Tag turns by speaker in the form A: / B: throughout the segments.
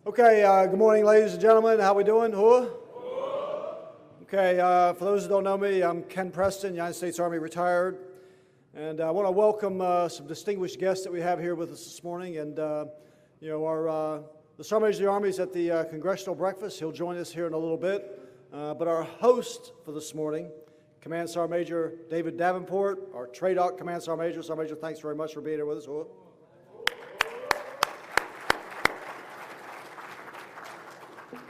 A: Okay, good morning, ladies and gentlemen. How we doing? Who? Okay, for those who don't know me, I'm Ken Preston, United States Army retired, and I want to welcome some distinguished guests that we have here with us this morning. And the Sergeant Major of the Army is at the Congressional Breakfast. He'll join us here in a little bit. But our host for this morning, Command Sergeant Major David Davenport, our TRADOC Command Sergeant Major. Sergeant Major, thanks very much for being here with us.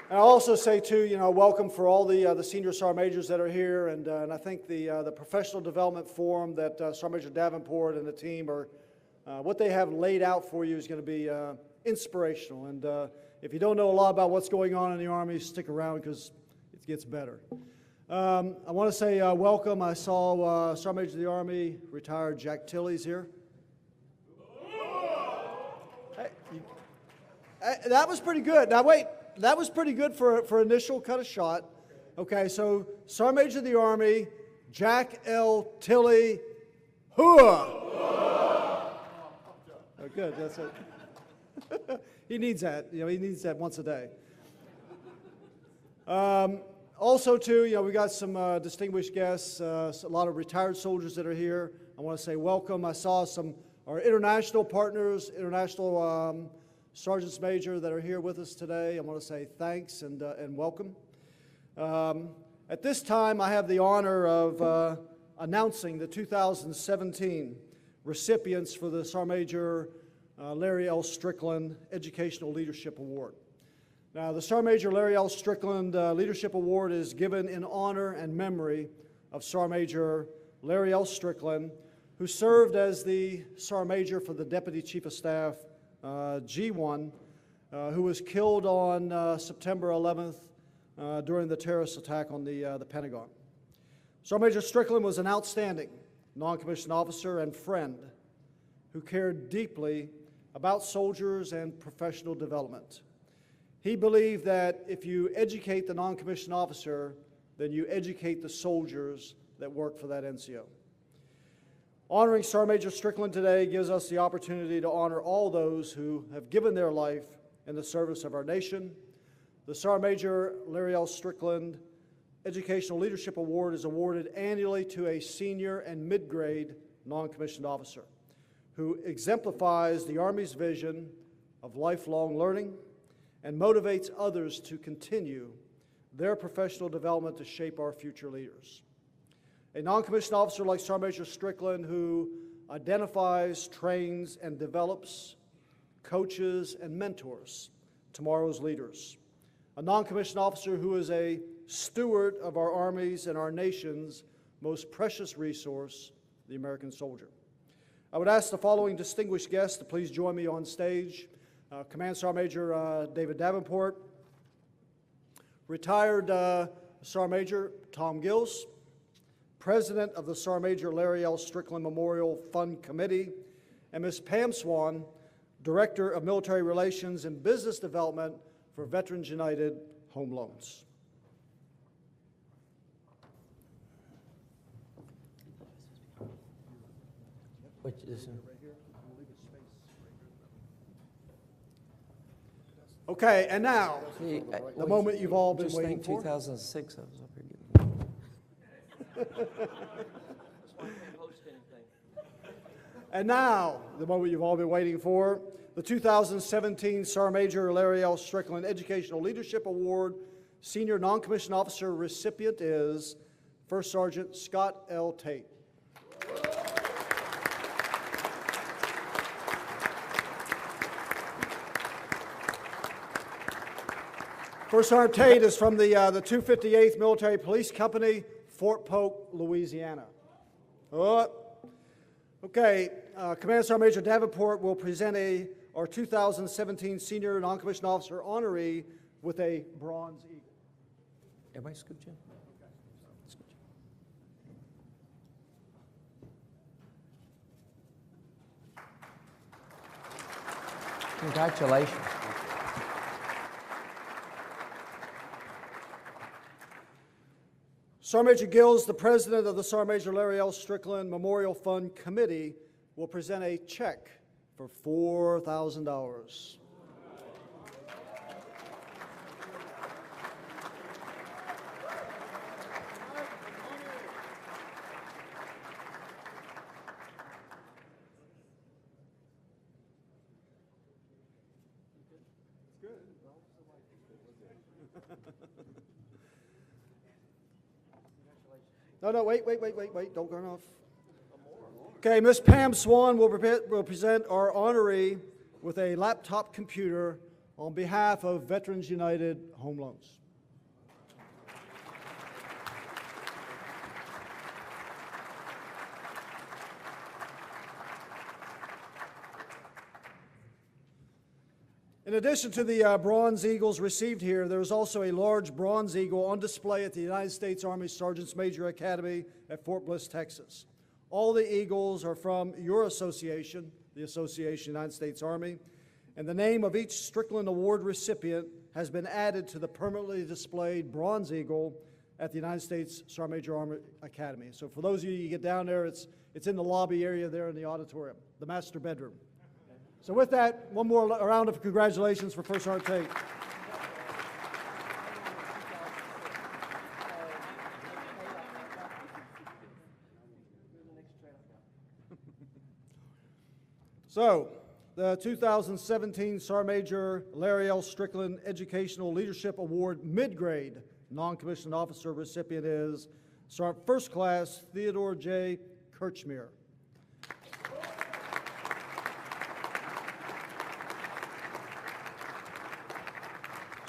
A: And I'll also say, too, welcome for all the senior sergeant majors that are here, and I think the professional development forum that Sergeant Major Davenport and the team are, what they have laid out for you is going to be inspirational. And if you don't know a lot about what's going on in the Army, stick around because it gets better. I want to say welcome. I saw Sergeant Major of the Army, retired Jack Tilley's here. Hey, that was pretty good. Now wait. That was pretty good for initial cut of shot. Okay, so Sergeant Major of the Army, Jack L. Tilley, hooah! Oh, good, that's it. He needs that. He needs that once a day. Also, too, we got some distinguished guests, a lot of retired soldiers that are here. I want to say welcome. I saw our international partners, international Sergeants Major that are here with us today. I want to say thanks and welcome. At this time, I have the honor of announcing the 2017 recipients for the Sergeant Major Larry L. Strickland Educational Leadership Award. Now, the Sergeant Major Larry L. Strickland Leadership Award is given in honor and memory of Sergeant Major Larry L. Strickland, who served as the Sergeant Major for the Deputy Chief of Staff G1, who was killed on September 11th during the terrorist attack on the Pentagon. Sergeant Major Strickland was an outstanding non-commissioned officer and friend who cared deeply about soldiers and professional development. He believed that if you educate the non-commissioned officer, then you educate the soldiers that work for that NCO. Honoring Sergeant Major Strickland today gives us the opportunity to honor all those who have given their life in the service of our nation. The Sergeant Major Larry L. Strickland Educational Leadership Award is awarded annually to a senior and mid-grade non-commissioned officer who exemplifies the Army's vision of lifelong learning and motivates others to continue their professional development to shape our future leaders. A non-commissioned officer like Sergeant Major Strickland who identifies, trains, and develops, coaches, and mentors tomorrow's leaders. A non-commissioned officer who is a steward of our Army's and our nation's most precious resource, the American soldier. I would ask the following distinguished guests to please join me on stage. Command Sergeant Major David Davenport, retired Sergeant Major Tom Gills, President of the Sergeant Major Larry L. Strickland Memorial Fund Committee, and Ms. Pam Swan, Director of Military Relations and Business Development for Veterans United Home Loans.
B: Which is
A: okay, and now, the moment you've all been waiting for.
B: 2006, I was up here getting.
A: And now, the moment you've all been waiting for, the 2017 Sergeant Major Larry L. Strickland Educational Leadership Award Senior Non-Commissioned Officer recipient is First Sergeant Scott L. Tate. First Sergeant Tate is from the 258th Military Police Company, Fort Polk, Louisiana. Okay, Command Sergeant Major Davenport will present our 2017 Senior Non-Commissioned Officer honoree with a Bronze Eagle.
B: Everybody scooch in. Scooch in. Congratulations.
A: Sergeant Major Gills, the President of the Sergeant Major Larry L. Strickland Memorial Fund Committee, will present a check for $4,000. No, wait, don't turn off. Okay, Ms. Pam Swan will present our honoree with a laptop computer on behalf of Veterans United Home Loans. In addition to the Bronze Eagles received here, there is also a large Bronze Eagle on display at the United States Army Sergeants Major Academy at Fort Bliss, Texas. All the Eagles are from your association, the Association United States Army, and the name of each Strickland Award recipient has been added to the permanently displayed Bronze Eagle at the United States Sergeant Major Army Academy. So for those of you get down there, it's in the lobby area there in the auditorium, the master bedroom. So with that, one more round of congratulations for First Sergeant Tate. So, the 2017 Sergeant Major Larry L. Strickland Educational Leadership Award Mid-Grade Non-Commissioned Officer recipient is Sergeant First Class Theodore J. Kirchmere.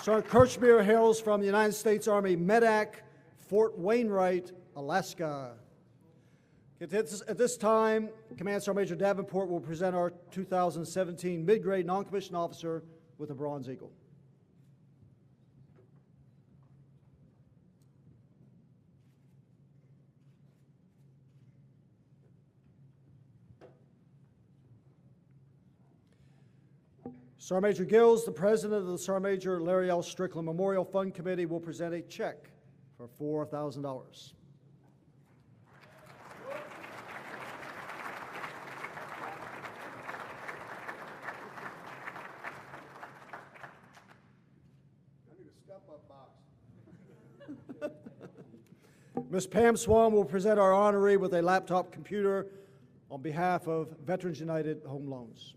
A: Sergeant Kirchmere hails from the United States Army Medak, Fort Wainwright, Alaska. At this time, Command Sergeant Major Davenport will present our 2017 mid-grade non-commissioned officer with a Bronze Eagle. Sergeant Major Gills, the president of the Sergeant Major Larry L. Strickland Memorial Fund Committee, will present a check for $4,000. Ms. Pam Swan will present our honoree with a laptop computer on behalf of Veterans United Home Loans.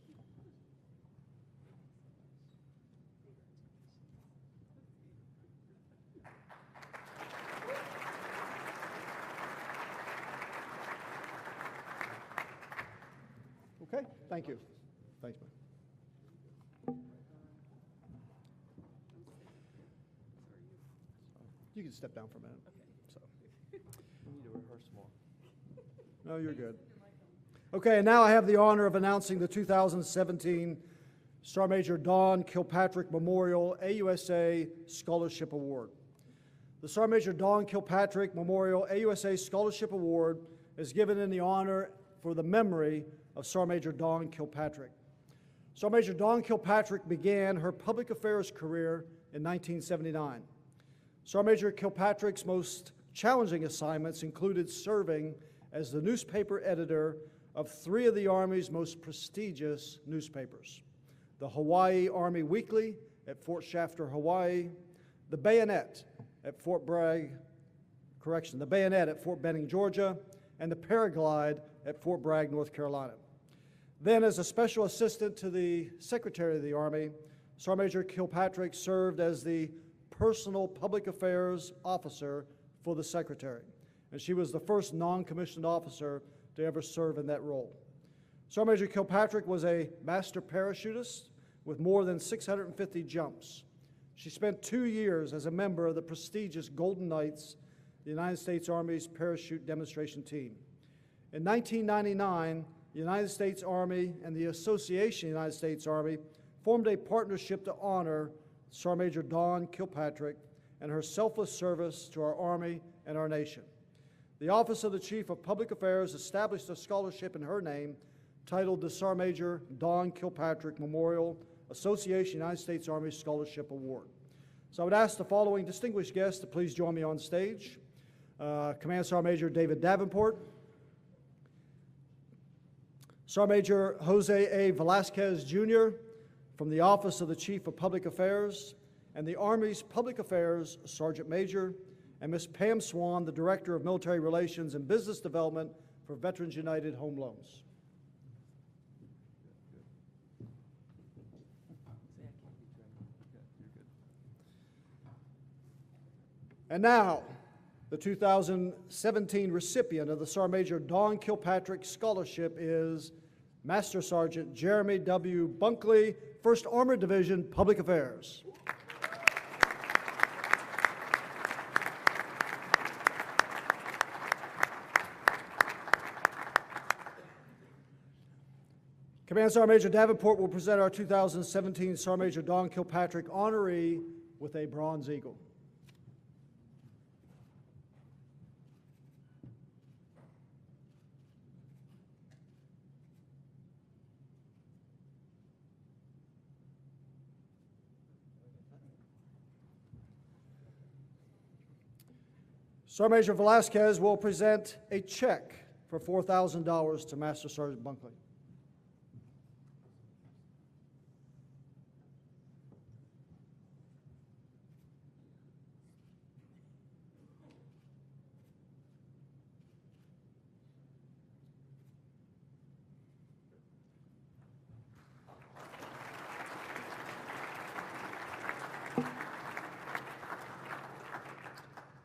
A: Okay, thank you. Thanks, man. You can step down for a minute. So.
B: We need to rehearse more.
A: No, you're good. Okay, and now I have the honor of announcing the 2017 Sergeant Major Don Kilpatrick Memorial AUSA Scholarship Award. The Sergeant Major Don Kilpatrick Memorial AUSA Scholarship Award is given in the honor for the memory of Sergeant Major Dawn Kilpatrick. Sergeant Major Dawn Kilpatrick began her public affairs career in 1979. Sergeant Major Kilpatrick's most challenging assignments included serving as the newspaper editor of 3 of the Army's most prestigious newspapers: the Hawaii Army Weekly at Fort Shafter, Hawaii, the Bayonet at Fort Benning, Georgia, and the Paraglide at Fort Bragg, North Carolina. Then, as a special assistant to the Secretary of the Army, Sergeant Major Kilpatrick served as the personal public affairs officer for the Secretary, and she was the first non-commissioned officer to ever serve in that role. Sergeant Major Kilpatrick was a master parachutist with more than 650 jumps. She spent 2 years as a member of the prestigious Golden Knights, the United States Army's parachute demonstration team. In 1999, the United States Army and the Association United States Army formed a partnership to honor Sergeant Major Dawn Kilpatrick and her selfless service to our Army and our nation. The Office of the Chief of Public Affairs established a scholarship in her name titled the Sergeant Major Dawn Kilpatrick Memorial Association United States Army Scholarship Award. So I would ask the following distinguished guests to please join me on stage. Command Sergeant Major David Davenport, Sergeant Major Jose A. Velasquez, Jr. from the Office of the Chief of Public Affairs, and the Army's Public Affairs Sergeant Major, and Ms. Pam Swan, the Director of Military Relations and Business Development for Veterans United Home Loans. And now, the 2017 recipient of the Sergeant Major Dawn Kilpatrick Scholarship is Master Sergeant Jeremy W. Bunkley, 1st Armored Division, Public Affairs. Command Sergeant Major Davenport will present our 2017 Sergeant Major Dawn Kilpatrick honoree with a Bronze Eagle. Sergeant Major Velasquez will present a check for $4,000 to Master Sergeant Bunkley.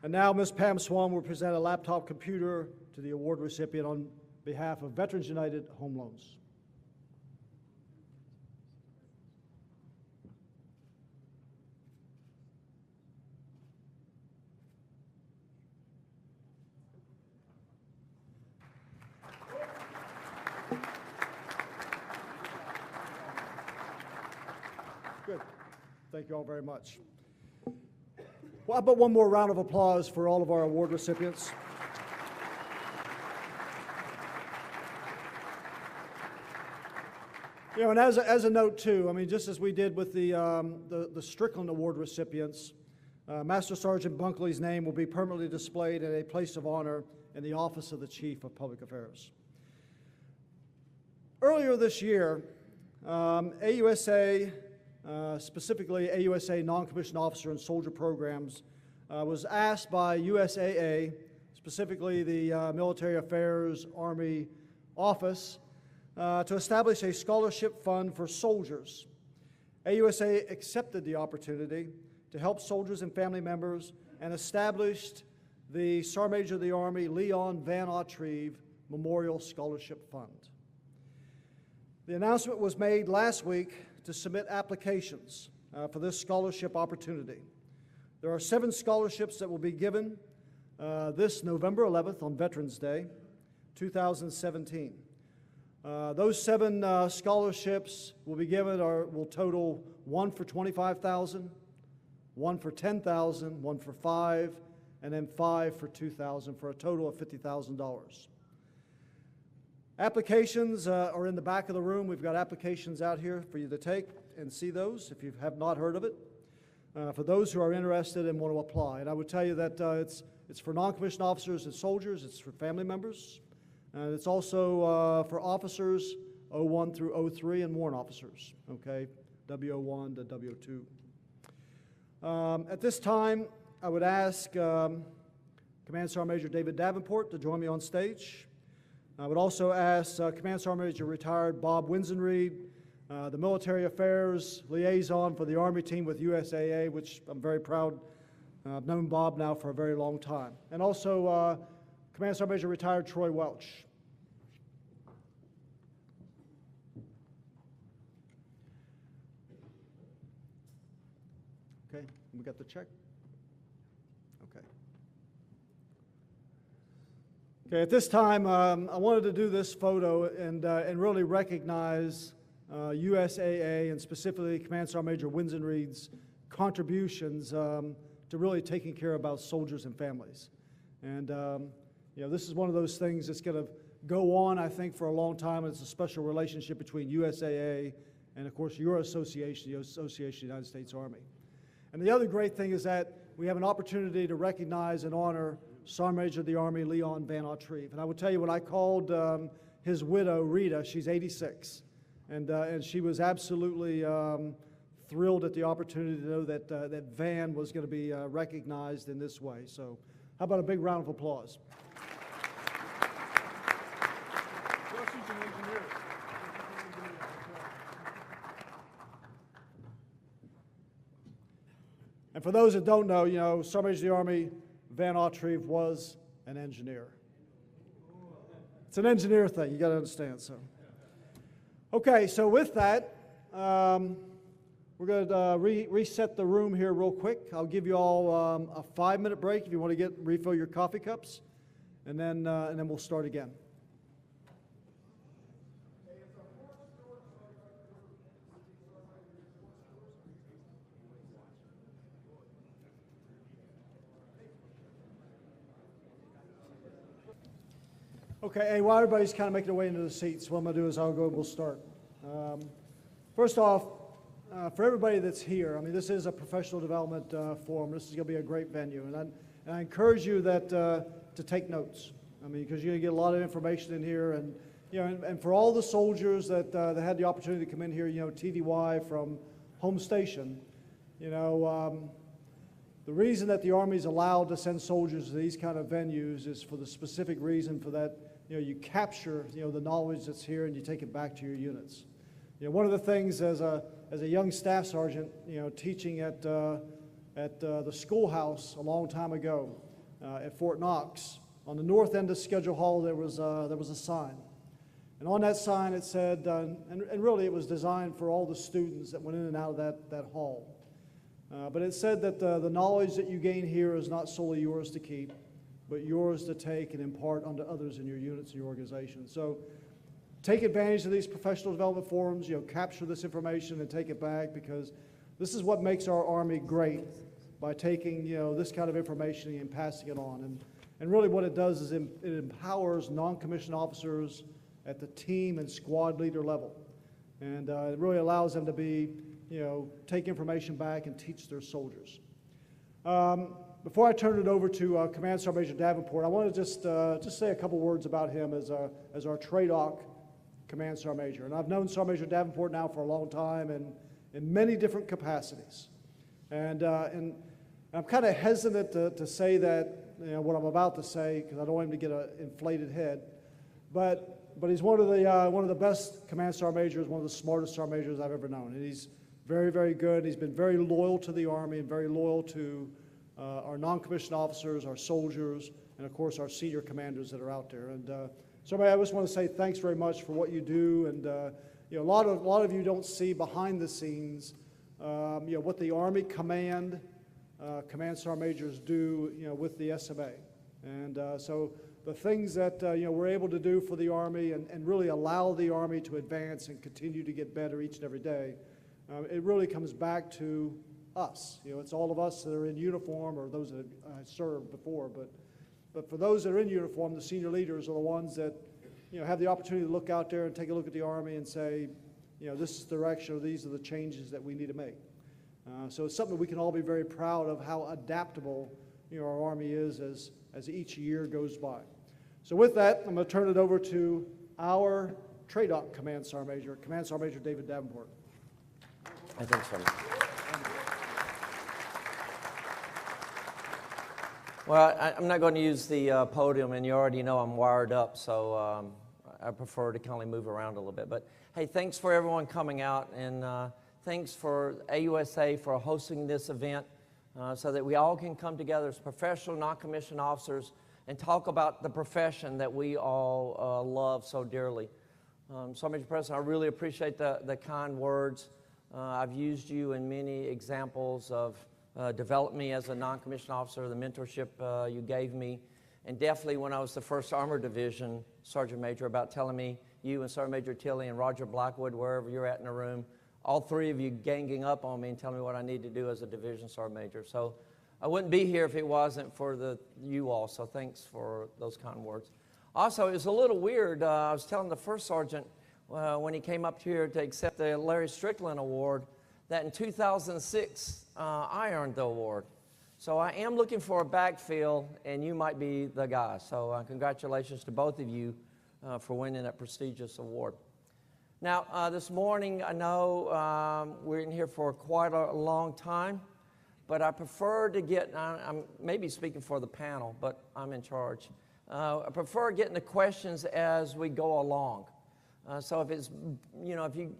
A: And now Ms. Pam Swan will present a laptop computer to the award recipient on behalf of Veterans United Home Loans. Good. Thank you all very much. Well, how about one more round of applause for all of our award recipients? You know, and as a note too, I mean, just as we did with the Strickland Award recipients, Master Sergeant Bunkley's name will be permanently displayed at a place of honor in the Office of the Chief of Public Affairs. Earlier this year, AUSA, specifically AUSA non-commissioned officer and soldier programs, was asked by USAA, specifically the Military Affairs Army Office, to establish a scholarship fund for soldiers. AUSA accepted the opportunity to help soldiers and family members and established the Sergeant Major of the Army Leon Van Autreve Memorial Scholarship Fund. The announcement was made last week to submit applications for this scholarship opportunity. There are 7 scholarships that will be given this November 11th on Veterans Day, 2017. Those 7 scholarships will be given will total 1 for $25,000, 1 for $10,000, 1 for $5,000, and then 5 for $2,000 for a total of $50,000. Applications are in the back of the room. We've got applications out here for you to take and see those if you have not heard of it. For those who are interested and want to apply. And I would tell you that it's for non-commissioned officers and soldiers, it's for family members, and it's also for officers 01 through 03 and warrant officers, okay, W01 to W02. At this time, I would ask Command Sergeant Major David Davenport to join me on stage. I would also ask Command Sergeant Major Retired Bob Winsenreed, the Military Affairs Liaison for the Army team with USAA, which I'm very proud. I've known Bob now for a very long time. And also Command Sergeant Major Retired Troy Welch. Okay, we got the check? Okay. Okay, at this time, I wanted to do this photo and really recognize USAA and specifically Command Sergeant Major Winsenreed's contributions to really taking care about soldiers and families. And you know, this is one of those things that's going to go on, I think, for a long time. It's a special relationship between USAA and, of course, your association, the Association of the United States Army. And the other great thing is that we have an opportunity to recognize and honor Sergeant Major of the Army Leon Van Autreve. And I would tell you, when I called his widow, Rita, she's 86, and she was absolutely thrilled at the opportunity to know that, that Van was going to be recognized in this way. So how about a big round of applause? And for those that don't know, Sergeant Major of the Army Van Autreve was an engineer. It's an engineer thing, you got to understand. So, okay, so with that, we're going to reset the room here real quick. I'll give you all a 5-minute break if you want to refill your coffee cups, and then we'll start again. Okay, hey, while everybody's kind of making their way into the seats, what I'm going to do is we'll start. First off, for everybody that's here, I mean, this is a professional development forum. This is going to be a great venue, and I encourage you to take notes. I mean, because you're going to get a lot of information in here, and and for all the soldiers that had the opportunity to come in here, TDY from home station, the reason that the Army's allowed to send soldiers to these kind of venues is for the specific reason for that, you capture, the knowledge that's here and you take it back to your units. One of the things as a young staff sergeant, teaching at the schoolhouse a long time ago at Fort Knox, on the north end of Schedule Hall there was a sign. And on that sign it said, and really it was designed for all the students that went in and out of that hall. But it said that the knowledge that you gain here is not solely yours to keep, but yours to take and impart unto others in your units and your organization. So take advantage of these professional development forums, capture this information and take it back, because this is what makes our Army great, by taking, this kind of information and passing it on. And really what it does is it empowers non-commissioned officers at the team and squad leader level. And it really allows them to be, take information back and teach their soldiers. Before I turn it over to Command Sergeant Major Davenport, I want to just say a couple words about him as our TRADOC Command Sergeant Major. And I've known Sergeant Major Davenport now for a long time and in many different capacities. And I'm kind of hesitant to say that, what I'm about to say, because I don't want him to get an inflated head. But he's one of the best Command Sergeant Majors, one of the smartest Sergeant Majors I've ever known. And he's very, very good. He's been very loyal to the Army and very loyal to our non-commissioned officers, our soldiers, and of course our senior commanders that are out there. And so I just want to say thanks very much for what you do. And a lot of you don't see behind the scenes, what the Army Command Sergeant Majors do, with the SMA. And so the things that we're able to do for the Army and really allow the Army to advance and continue to get better each and every day, it really comes back to us. It's all of us that are in uniform, or those that served before. But for those that are in uniform, the senior leaders are the ones that have the opportunity to look out there and take a look at the Army and say, this is the direction, or these are the changes that we need to make. So it's something we can all be very proud of, how adaptable our Army is as each year goes by. So with that, I'm going to turn it over to our TRADOC Command Sergeant Major, Command Sergeant Major David Davenport.
B: Thanks, Sergeant. Well, I'm not going to use the podium, and you already know I'm wired up, so I prefer to kind of move around a little bit. But hey, thanks for everyone coming out, and thanks for AUSA for hosting this event so that we all can come together as professional, non-commissioned officers and talk about the profession that we all love so dearly. So, Mr. President, I really appreciate the kind words. I've used you in many examples of developed me as a non-commissioned officer, the mentorship you gave me, and definitely when I was the 1st Armored Division Sergeant Major, about telling me, you and Sergeant Major Tilley and Roger Blackwood, wherever you're at in the room, all three of you ganging up on me and telling me what I need to do as a Division Sergeant Major. So I wouldn't be here if it wasn't for you all, so thanks for those kind words. Also, it was a little weird. I was telling the 1st Sergeant when he came up here to accept the Larry Strickland Award that in 2006, I earned the award. So I am looking for a backfill, and you might be the guy. So congratulations to both of you for winning that prestigious award. Now, this morning, I know we're in here for quite a long time, but I prefer to get, I'm maybe speaking for the panel, but I'm in charge. I prefer getting the questions as we go along. So if it's,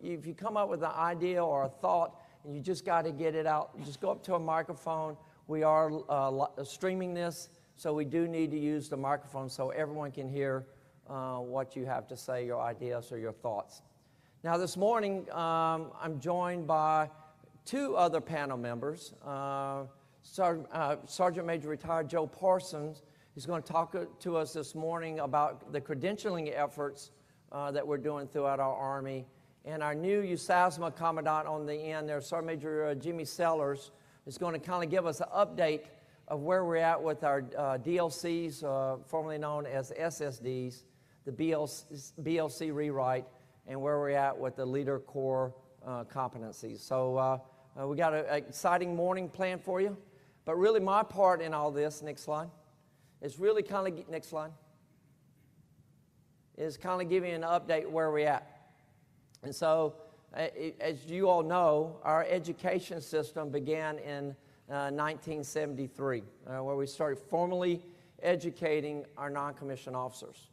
B: if you come up with an idea or a thought and you just got to get it out. Just go up to a microphone. We are streaming this, so we do need to use the microphone so everyone can hear what you have to say, your ideas or your thoughts. Now this morning, I'm joined by two other panel members. Sergeant Major Retired Joe Parsons is going to talk to us this morning about the credentialing efforts that we're doing throughout our Army. And our new USASMA Commandant on the end there, Sergeant Major Jimmy Sellers, is going to kind of give us an update of where we're at with our DLCs, formerly known as SSDs, the BLC rewrite, and where we're at with the Leader Core competencies. So we got an exciting morning planned for you. But really my part in all this, next slide, is really kind of, next slide, is kind of giving you an update where we're at. And so, as you all know, our education system began in 1973, where we started formally educating our non-commissioned officers.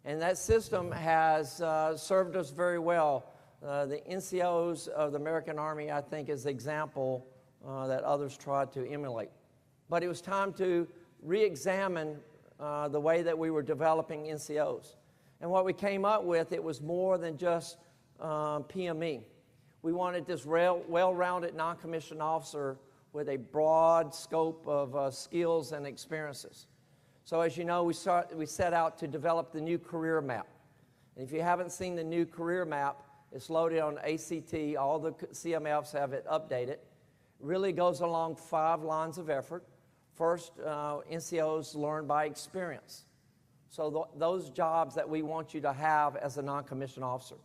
B: And that system has served us very well. The NCOs of the American Army, I think, is the example that others tried to emulate. But it was time to re-examine the way that we were developing NCOs. And what we came up with, it was more than just PME. We wanted this well-rounded non-commissioned officer with a broad scope of skills and experiences. So as you know, we set out to develop the new career map. And if you haven't seen the new career map, it's loaded on ACT. All the CMFs have it updated. It really goes along 5 lines of effort. First, NCOs learn by experience. So those jobs that we want you to have as a non-commissioned officer.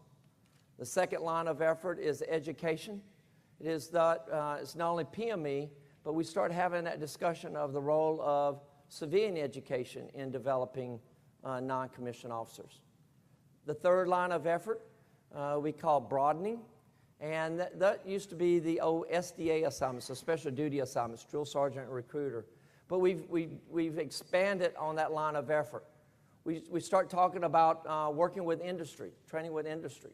B: The second line of effort is education. It is that it's not only PME, but we start having that discussion of the role of civilian education in developing non-commissioned officers. The third line of effort we call broadening, and that used to be the old SDA assignments, the special duty assignments, drill sergeant and recruiter. But we've expanded on that line of effort. We start talking about working with industry, training with industry.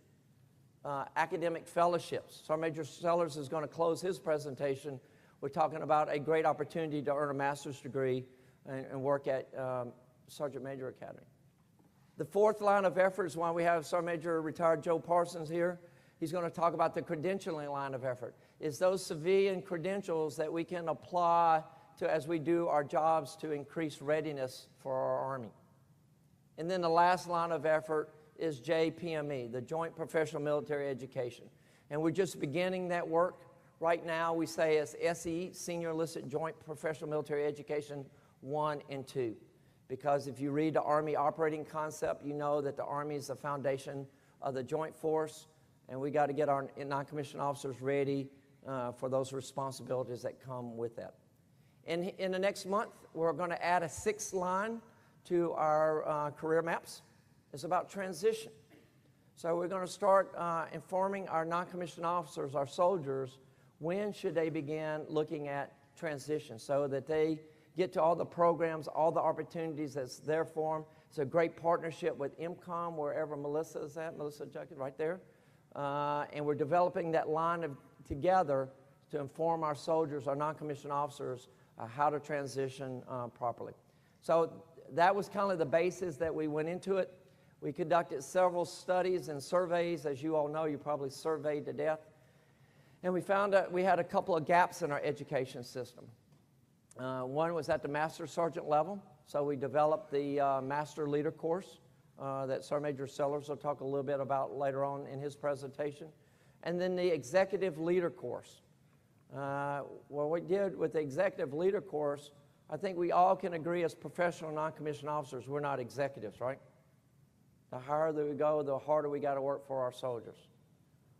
B: Academic fellowships. Sergeant Major Sellers is going to close his presentation. We're talking about a great opportunity to earn a master's degree and work at Sergeant Major Academy. The fourth line of effort is why we have Sergeant Major Retired Joe Parsons here. He's going to talk about the credentialing line of effort. It's those civilian credentials that we can apply to as we do our jobs to increase readiness for our Army. And then the last line of effort is JPME, the Joint Professional Military Education. And we're just beginning that work. Right now we say it's SE, Senior Enlisted Joint Professional Military Education 1 and 2. Because if you read the Army operating concept, you know that the Army is the foundation of the joint force, and we got to get our non-commissioned officers ready for those responsibilities that come with that. And in the next month, we're going to add a 6th line to our career maps. It's about transition. So we're going to start informing our non-commissioned officers, our soldiers, when should they begin looking at transition so that they get to all the programs, all the opportunities that's there for them. It's a great partnership with MCOM, wherever Melissa is at, Melissa Juckett, right there. And we're developing that line together to inform our soldiers, our non-commissioned officers, how to transition properly. So that was kind of the basis that we went into it. We conducted several studies and surveys. As you all know, you probably surveyed to death. And we found that we had a couple of gaps in our education system. One was at the Master Sergeant level. So we developed the Master Leader course that Sergeant Major Sellers will talk a little bit about later on in his presentation. And then the Executive Leader course. What we did with the Executive Leader course, I think we all can agree as professional non-commissioned officers, we're not executives, right? The higher that we go, the harder we got to work for our soldiers.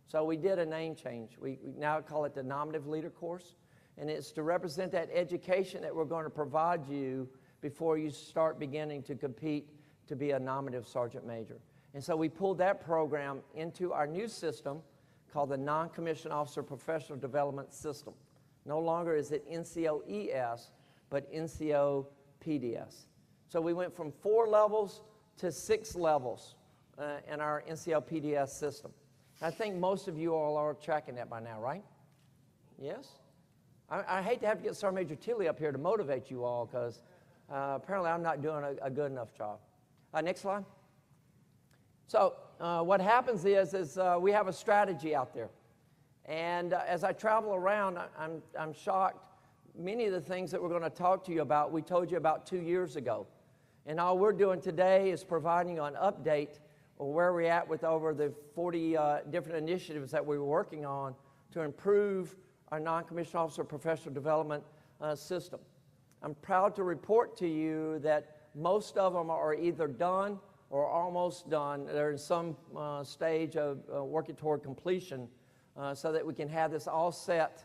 B: So we did a name change. We now call it the Nominative Leader course, and it's to represent that education that we're going to provide you before you start beginning to compete to be a nominative sergeant major. And so we pulled that program into our new system called the Non-Commissioned Officer Professional Development System. No longer is it NCO ES, but NCO PDS. So we went from 4 levels to 6 levels in our NCO PDS system. I think most of you all are tracking that by now, right? Yes? I hate to have to get Sergeant Major Tilley up here to motivate you all because apparently I'm not doing a good enough job. Next slide. So what happens is we have a strategy out there. And as I travel around, I'm shocked. Many of the things that we're going to talk to you about, we told you about 2 years ago. And all we're doing today is providing you an update of where we're at with over the 40 different initiatives that we were working on to improve our non-commissioned officer professional development system. I'm proud to report to you that most of them are either done or almost done. They're in some stage of working toward completion so that we can have this all set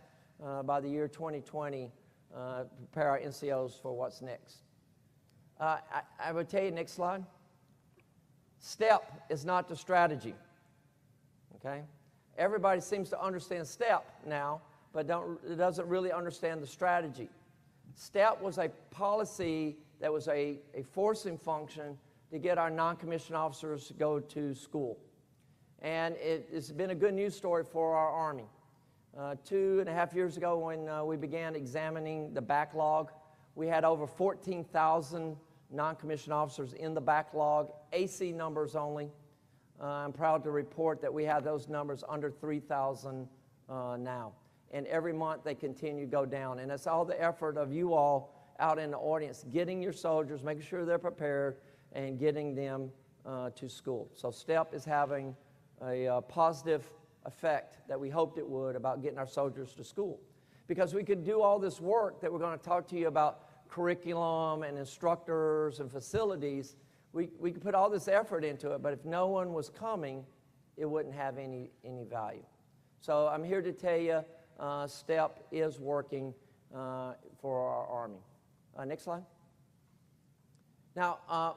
B: by the year 2020 to prepare our NCOs for what's next. I would tell you, next slide. STEP is not the strategy, okay? Everybody seems to understand STEP now, but doesn't really understand the strategy. STEP was a policy that was a forcing function to get our non-commissioned officers to go to school. And it's been a good news story for our Army. 2.5 years ago when we began examining the backlog, we had over 14,000 non-commissioned officers in the backlog, AC numbers only. I'm proud to report that we have those numbers under 3,000 now. And every month they continue to go down. And it's all the effort of you all out in the audience, getting your soldiers, making sure they're prepared, and getting them to school. So STEP is having a positive effect that we hoped it would about getting our soldiers to school. Because we could do all this work that we're going to talk to you about, curriculum and instructors and facilities, we could put all this effort into it, but if no one was coming, it wouldn't have any value. So I'm here to tell you STEP is working for our Army. Next slide. Now,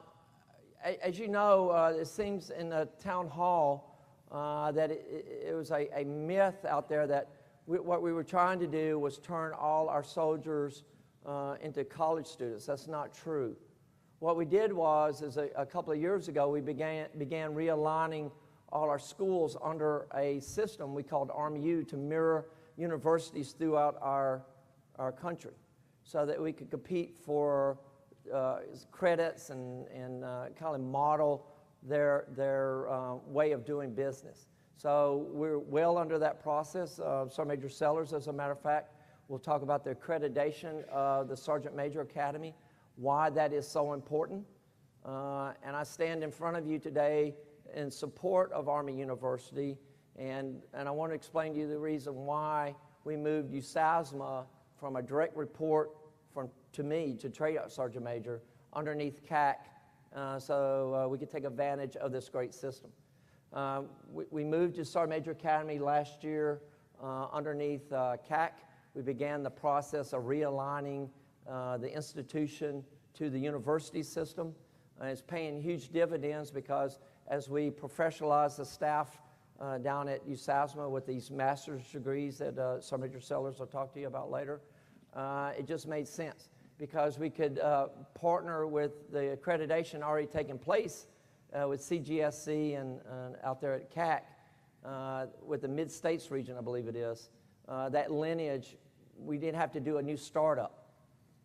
B: as you know, it seems in the town hall that it was a myth out there that what we were trying to do was turn all our soldiers into college students. That's not true. What we did was a couple of years ago, we began realigning all our schools under a system we called Army U to mirror universities throughout our country so that we could compete for credits and kind of model their way of doing business. So we're well under that process. Sergeant Major Sellers, as a matter of fact, will talk about the accreditation of the Sergeant Major Academy, why that is so important. And I stand in front of you today in support of Army University, and I want to explain to you the reason why we moved USASMA from a direct report to me, to Trade Sergeant Major, underneath CAC, so we could take advantage of this great system. We moved to Sergeant Major Academy last year underneath CAC. We began the process of realigning the institution to the university system. It's paying huge dividends because as we professionalize the staff down at USASMA with these master's degrees that Sergeant Major Sellers will talk to you about later, it just made sense because we could partner with the accreditation already taking place with CGSC and out there at CAC with the Mid-States region, I believe it is. That lineage, we didn't have to do a new startup.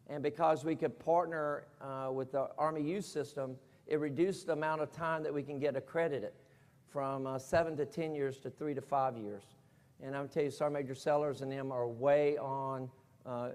B: And because we could partner with the Army U system, it reduced the amount of time that we can get accredited from 7 to 10 years to 3 to 5 years. And I'm going to tell you, Sergeant Major Sellers and them are way on.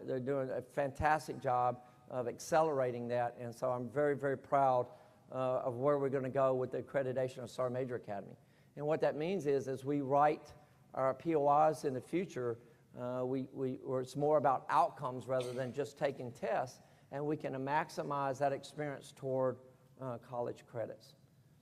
B: They're doing a fantastic job of accelerating that. And so I'm very, very proud of where we're going to go with the accreditation of Sergeant Major Academy. And what that means is as we write our POIs in the future, it's more about outcomes rather than just taking tests, and we can maximize that experience toward college credits.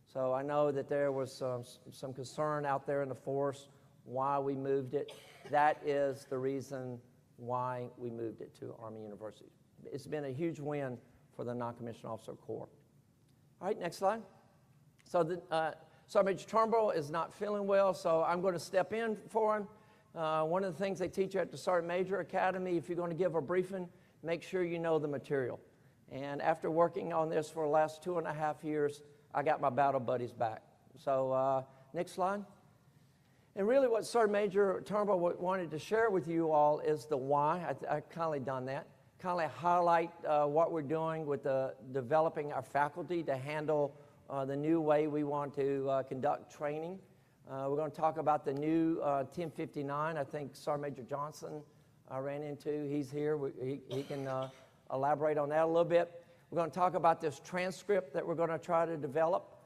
B: So I know that there was some concern out there in the force why we moved it. That is the reason why we moved it to Army University. It's been a huge win for the Non-Commissioned Officer Corps. All right, next slide. So Sergeant Major Turnbull is not feeling well, so I'm going to step in for him. One of the things they teach you at the Sergeant Major Academy, if you're going to give a briefing, make sure you know the material. And after working on this for the last 2.5 years, I got my battle buddies back. So next slide. And really what Sergeant Major Turnbull wanted to share with you all is the why. I kindly done that. Kindly highlight what we're doing with developing our faculty to handle the new way we want to conduct training. We're going to talk about the new 1059. I think Sergeant Major Johnson I ran into. He's here. He can elaborate on that a little bit. We're going to talk about this transcript that we're going to try to develop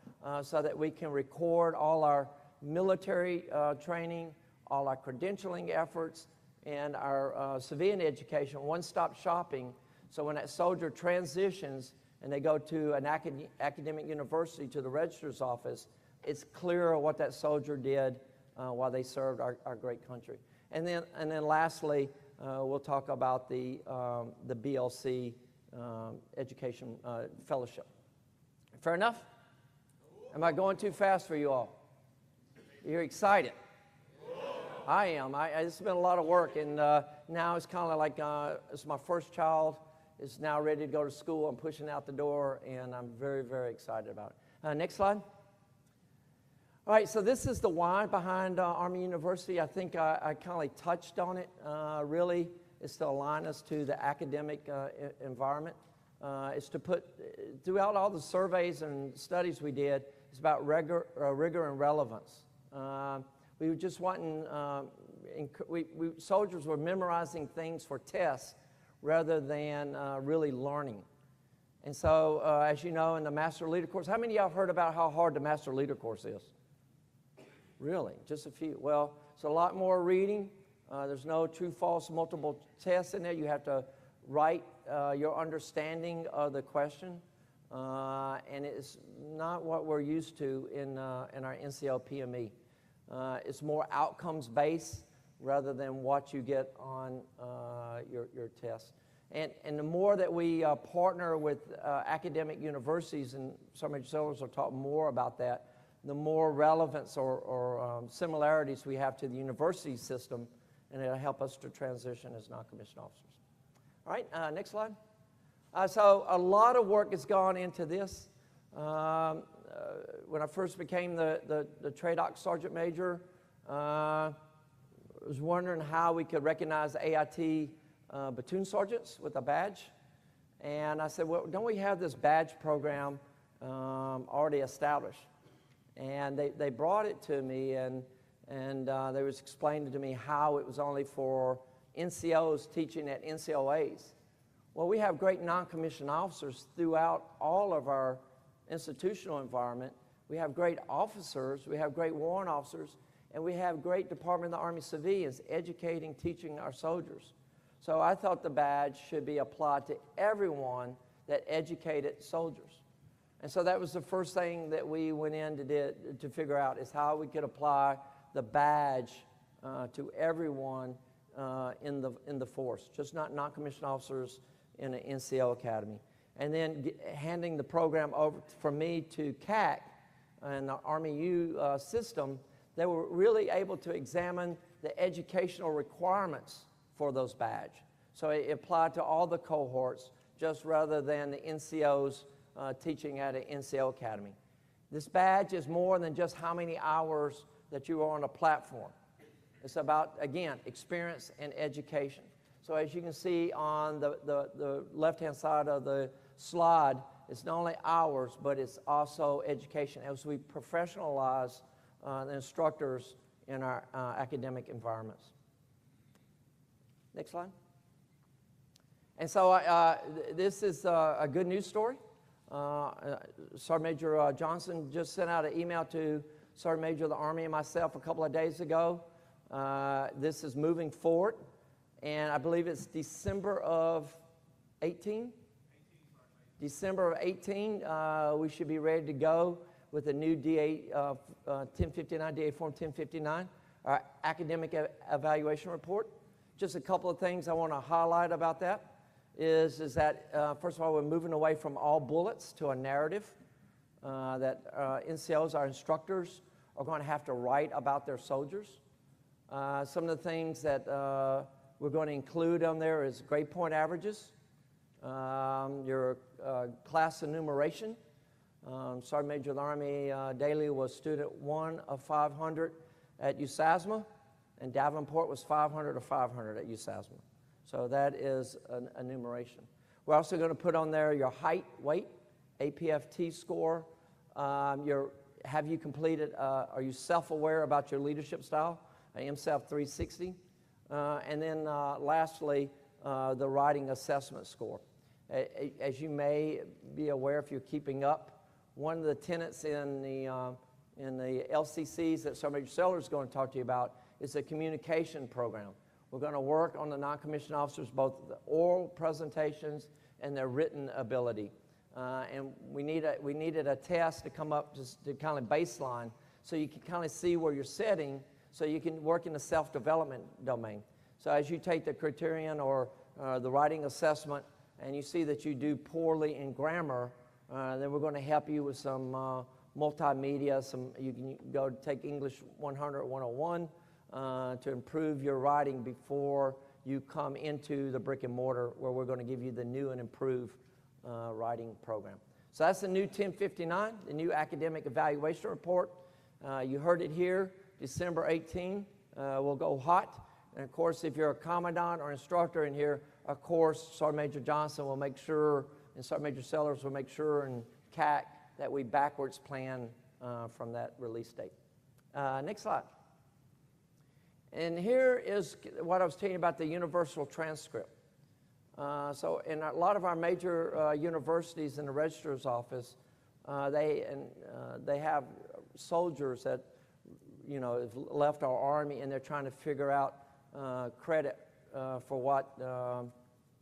B: so that we can record all our military training, all our credentialing efforts, and our civilian education, one-stop shopping. So when that soldier transitions and they go to an academic university, to the registrar's office, it's clear what that soldier did while they served our great country. And then lastly, we'll talk about the BLC education fellowship. Fair enough? Am I going too fast for you all? You're excited? I am. It's been a lot of work, and now it's kind of like it's my first child. It's now ready to go to school. I'm pushing out the door, and I'm very, very excited about it. Next slide. All right, so this is the why behind Army University. I think I kind of touched on it. Really, it's to align us to the academic environment. It's to put, throughout all the surveys and studies we did, it's about rigor and relevance. We were just wanting, soldiers were memorizing things for tests rather than really learning. And so, as you know, in the Master Leader course, how many of y'all have heard about how hard the Master Leader course is? Really? Just a few? Well, it's a lot more reading. There's no true, false, multiple tests in there. You have to write your understanding of the question. And it's not what we're used to in our NCO PME. It's more outcomes-based rather than what you get on your test. And the more that we partner with academic universities, and some of your will talk more about that, the more relevance or similarities we have to the university system, and it'll help us to transition as non-commissioned officers. All right, next slide. So a lot of work has gone into this. When I first became the TRADOC Sergeant Major, I was wondering how we could recognize AIT platoon sergeants with a badge. And I said, well, don't we have this badge program already established? And they brought it to me, and they was explaining to me how it was only for NCOs teaching at NCOAs. Well, we have great non-commissioned officers throughout all of our institutional environment. We have great officers, we have great warrant officers, and we have great Department of the Army civilians educating, teaching our soldiers. So I thought the badge should be applied to everyone that educated soldiers. And so that was the first thing that we went in to figure out, is how we could apply the badge to everyone in the force, just not non-commissioned officers in an NCO academy. And then handing the program over from me to CAC and the Army U system, they were really able to examine the educational requirements for those badges. So it applied to all the cohorts, just rather than the NCOs teaching at an NCO academy. This badge is more than just how many hours that you are on a platform. It's about, again, experience and education. So as you can see on the left-hand side of the slide, it's not only hours, but it's also education as we professionalize the instructors in our academic environments. Next slide. And so this is a good news story. Sergeant Major Johnson just sent out an email to Sergeant Major of the Army and myself a couple of days ago. This is moving forward, and I believe it's December of 18? December of 18, we should be ready to go with the new DA 1059, DA Form 1059, our academic evaluation report. Just a couple of things I want to highlight about that is that, first of all, we're moving away from all bullets to a narrative that NCOs, our instructors, are going to have to write about their soldiers. Some of the things that we're going to include on there is grade point averages, your class enumeration. Sergeant Major of the Army, Dailey was student 1 of 500. at USASMA, and Davenport was 500 or 500 at USASMA. So that is an enumeration. We're also going to put on there your height, weight, APFT score. Have you completed, are you self-aware about your leadership style, MSEF 360? And then lastly, the writing assessment score. As you may be aware, if you're keeping up, one of the tenets in the LCCs that Sergeant Major Sellers is going to talk to you about is a communication program. We're going to work on the non-commissioned officers, both the oral presentations and their written ability. And we needed a test to come up to kind of baseline so you can kind of see where you're sitting so you can work in the self-development domain. So as you take the criterion or the writing assessment and you see that you do poorly in grammar, then we're going to help you with some multimedia. You can go take English 100 101 to improve your writing before you come into the brick and mortar, where we're going to give you the new and improved writing program. So that's the new 1059, the new academic evaluation report. You heard it here, December 18. We'll go hot. And of course, if you're a commandant or instructor in here, of course, Sergeant Major Johnson will make sure, and Sergeant Major Sellers will make sure, and CAC, that we backwards plan from that release date. Next slide. And here is what I was telling you about the universal transcript. So in a lot of our major universities in the registrar's office, they have soldiers that, you know, have left our Army, and they're trying to figure out credit for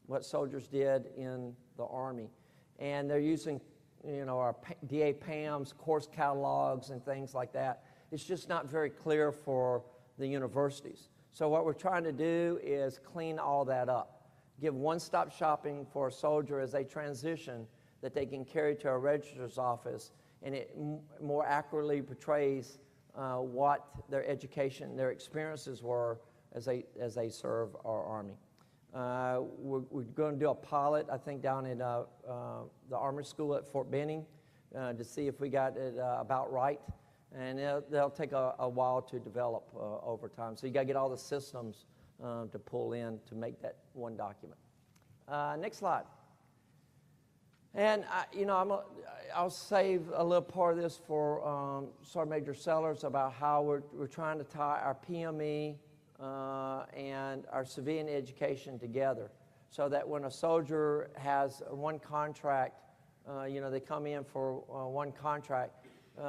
B: what soldiers did in the Army. And they're using, you know, our DA PAMs, course catalogs, and things like that. It's just not very clear for the universities. So what we're trying to do is clean all that up. Give one-stop shopping for a soldier as they transition that they can carry to a registrar's office, and it more accurately portrays what their education, their experiences were as they serve our Army. We're going to do a pilot, I think, down in the Armory School at Fort Benning to see if we got it about right. And they'll take a while to develop over time. So you got to get all the systems to pull in to make that one document. Next slide. And I'll save a little part of this for Sergeant Major Sellers about how we're trying to tie our PME and our civilian education together, so that when a soldier has one contract, they come in for one contract,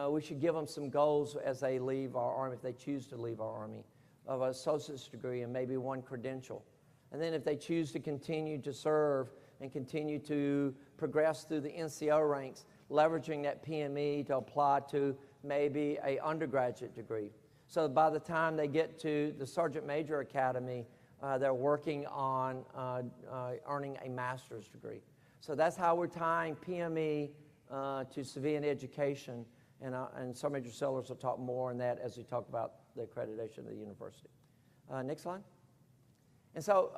B: we should give them some goals as they leave our Army, if they choose to leave our Army, of an associate's degree and maybe one credential. And then if they choose to continue to serve and continue to progress through the NCO ranks, leveraging that PME to apply to maybe an undergraduate degree. So by the time they get to the Sergeant Major Academy, they're working on earning a master's degree. So that's how we're tying PME to civilian education, and Sergeant Major Sellers will talk more on that as we talk about the accreditation of the university. Next slide. And so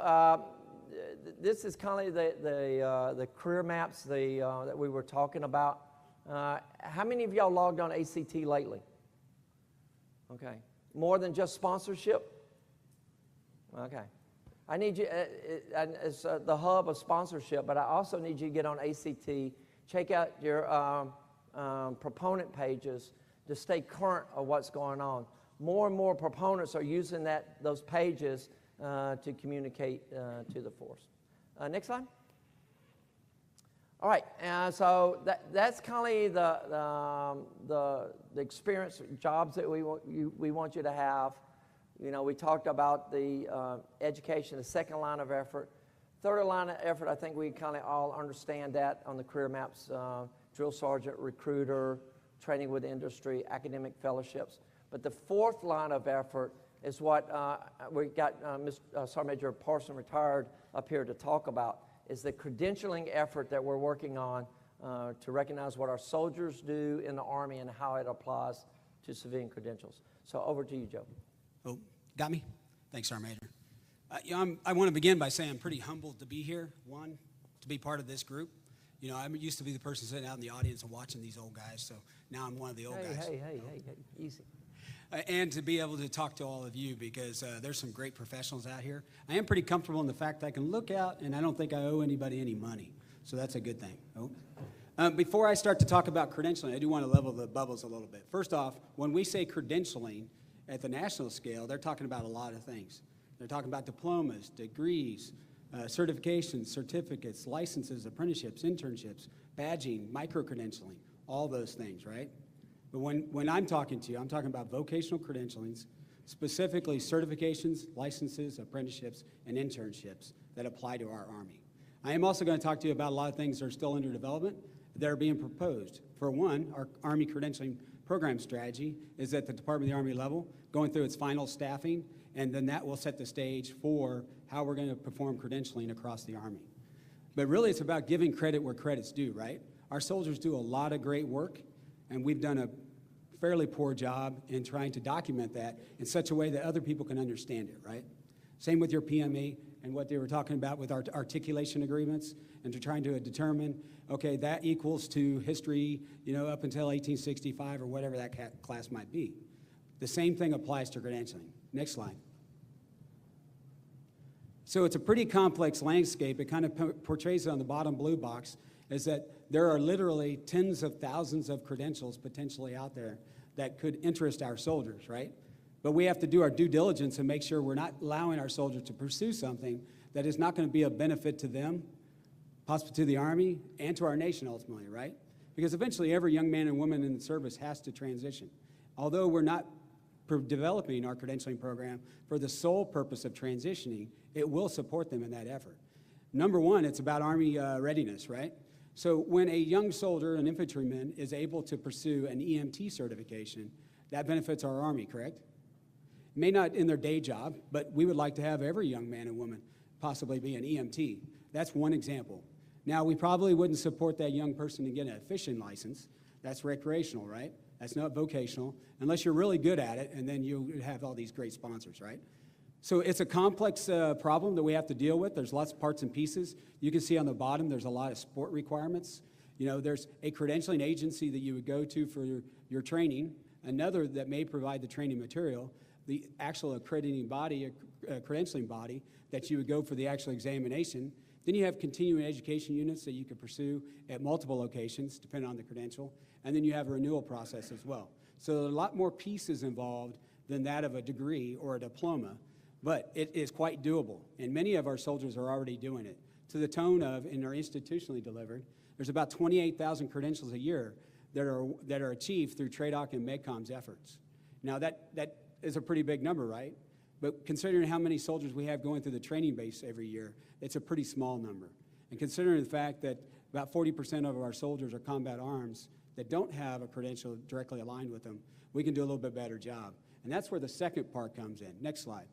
B: this is kind of the career maps that we were talking about. How many of y'all logged on ACT lately? Okay. More than just sponsorship? Okay. I need you, it's the hub of sponsorship, but I also need you to get on ACT, check out your proponent pages to stay current of what's going on. More and more proponents are using those pages to communicate to the force. Next slide. All right, so that's kind of the experience jobs that we want you to have. You know, we talked about the education, the second line of effort. Third line of effort, I think we kind of all understand that on the career maps, drill sergeant, recruiter, training with industry, academic fellowships. But the fourth line of effort is what we got Sergeant Major Parson, retired, up here to talk about, is the credentialing effort that we're working on to recognize what our soldiers do in the Army and how it applies to civilian credentials. So over to you, Joe.
C: Oh, got me? Thanks, Sergeant Major. I want to begin by saying I'm pretty humbled to be here, one, to be part of this group. You know, I used to be the person sitting out in the audience and watching these old guys, so now I'm one of the old guys.
B: Hey, easy.
C: and to be able to talk to all of you, because there's some great professionals out here. I am pretty comfortable in the fact that I can look out and I don't think I owe anybody any money. So that's a good thing. Before I start to talk about credentialing, I do want to level the bubbles a little bit. First off, when we say credentialing at the national scale, they're talking about a lot of things. They're talking about diplomas, degrees, certifications, certificates, licenses, apprenticeships, internships, badging, micro-credentialing, all those things, right? But when I'm talking to you, I'm talking about vocational credentialings, specifically certifications, licenses, apprenticeships, and internships that apply to our Army. I am also going to talk to you about a lot of things that are still under development that are being proposed. For one, our Army credentialing program strategy is at the Department of the Army level, going through its final staffing, and then that will set the stage for how we're going to perform credentialing across the Army. But really, it's about giving credit where credit's due, right? Our soldiers do a lot of great work, and we've done a fairly poor job in trying to document that in such a way that other people can understand it, right? Same with your PME and what they were talking about with our articulation agreements, and to trying to determine, okay, that equals to history, up until 1865 or whatever that class might be. The same thing applies to credentialing. Next slide. So it's a pretty complex landscape. It kind of portrays it on the bottom blue box, is that there are literally tens of thousands of credentials potentially out there that could interest our soldiers, right? But we have to do our due diligence and make sure we're not allowing our soldiers to pursue something that is not going to be a benefit to them, possibly to the Army, and to our nation ultimately, right? Because eventually every young man and woman in the service has to transition. Although we're not developing our credentialing program for the sole purpose of transitioning, it will support them in that effort. Number one, it's about Army readiness, right? So when a young soldier, an infantryman, is able to pursue an EMT certification, that benefits our Army, correct? May not in their day job, but we would like to have every young man and woman possibly be an EMT. That's one example. Now, we probably wouldn't support that young person to get a fishing license. That's recreational, right? That's not vocational, unless you're really good at it, and then you have all these great sponsors, right? So it's a complex problem that we have to deal with. There's lots of parts and pieces. You can see on the bottom there's a lot of sport requirements. There's a credentialing agency that you would go to for your training, another that may provide the training material, the actual accrediting body, credentialing body, that you would go for the actual examination. Then you have continuing education units that you could pursue at multiple locations, depending on the credential. And then you have a renewal process as well. So there are a lot more pieces involved than that of a degree or a diploma, but it is quite doable. And many of our soldiers are already doing it. To the tone of, and are institutionally delivered, there's about 28,000 credentials a year that are achieved through TRADOC and MEDCOM's efforts. Now that is a pretty big number, right? But considering how many soldiers we have going through the training base every year, it's a pretty small number. And considering the fact that about 40% of our soldiers are combat arms that don't have a credential directly aligned with them, we can do a little bit better job. And that's where the second part comes in. Next slide.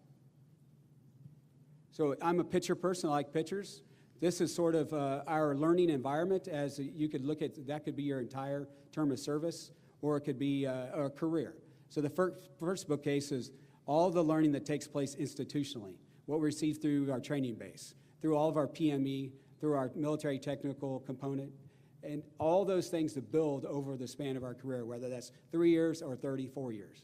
C: So I'm a picture person. I like pictures. This is sort of our learning environment, as you could look at. That could be your entire term of service, or it could be a career. So the first bookcase is all the learning that takes place institutionally, what we receive through our training base, through all of our PME, through our military technical component, and all those things that build over the span of our career, whether that's 3 years or 34 years.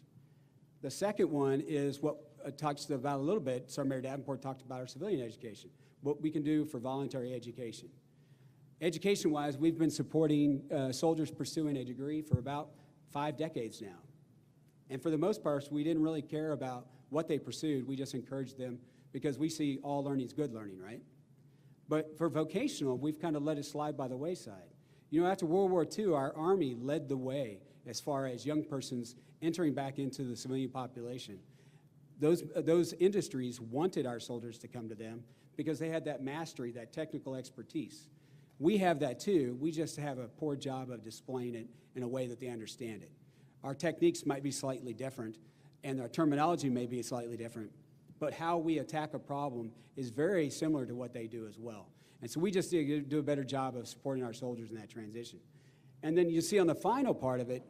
C: The second one is what I talked about a little bit. Sergeant Major Davenport talked about our civilian education, what we can do for voluntary education. Education-wise, we've been supporting soldiers pursuing a degree for about 5 decades now. And for the most part, we didn't really care about what they pursued. We just encouraged them because we see all learning is good learning, right? But for vocational, we've kind of let it slide by the wayside. After World War II, our Army led the way as far as young persons entering back into the civilian population. Those industries wanted our soldiers to come to them because they had that mastery, that technical expertise. We have that too. We just have a poor job of displaying it in a way that they understand it. Our techniques might be slightly different, and our terminology may be slightly different, but how we attack a problem is very similar to what they do as well. And so we just do a better job of supporting our soldiers in that transition. And then you see on the final part of it,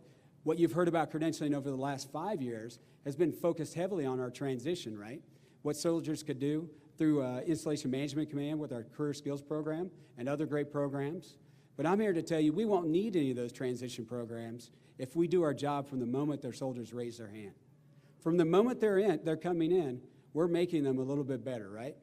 C: what you've heard about credentialing over the last 5 years has been focused heavily on our transition, right? What soldiers could do through Installation Management Command with our Career Skills Program and other great programs. But I'm here to tell you we won't need any of those transition programs if we do our job from the moment their soldiers raise their hand. From the moment they're coming in, we're making them a little bit better, right?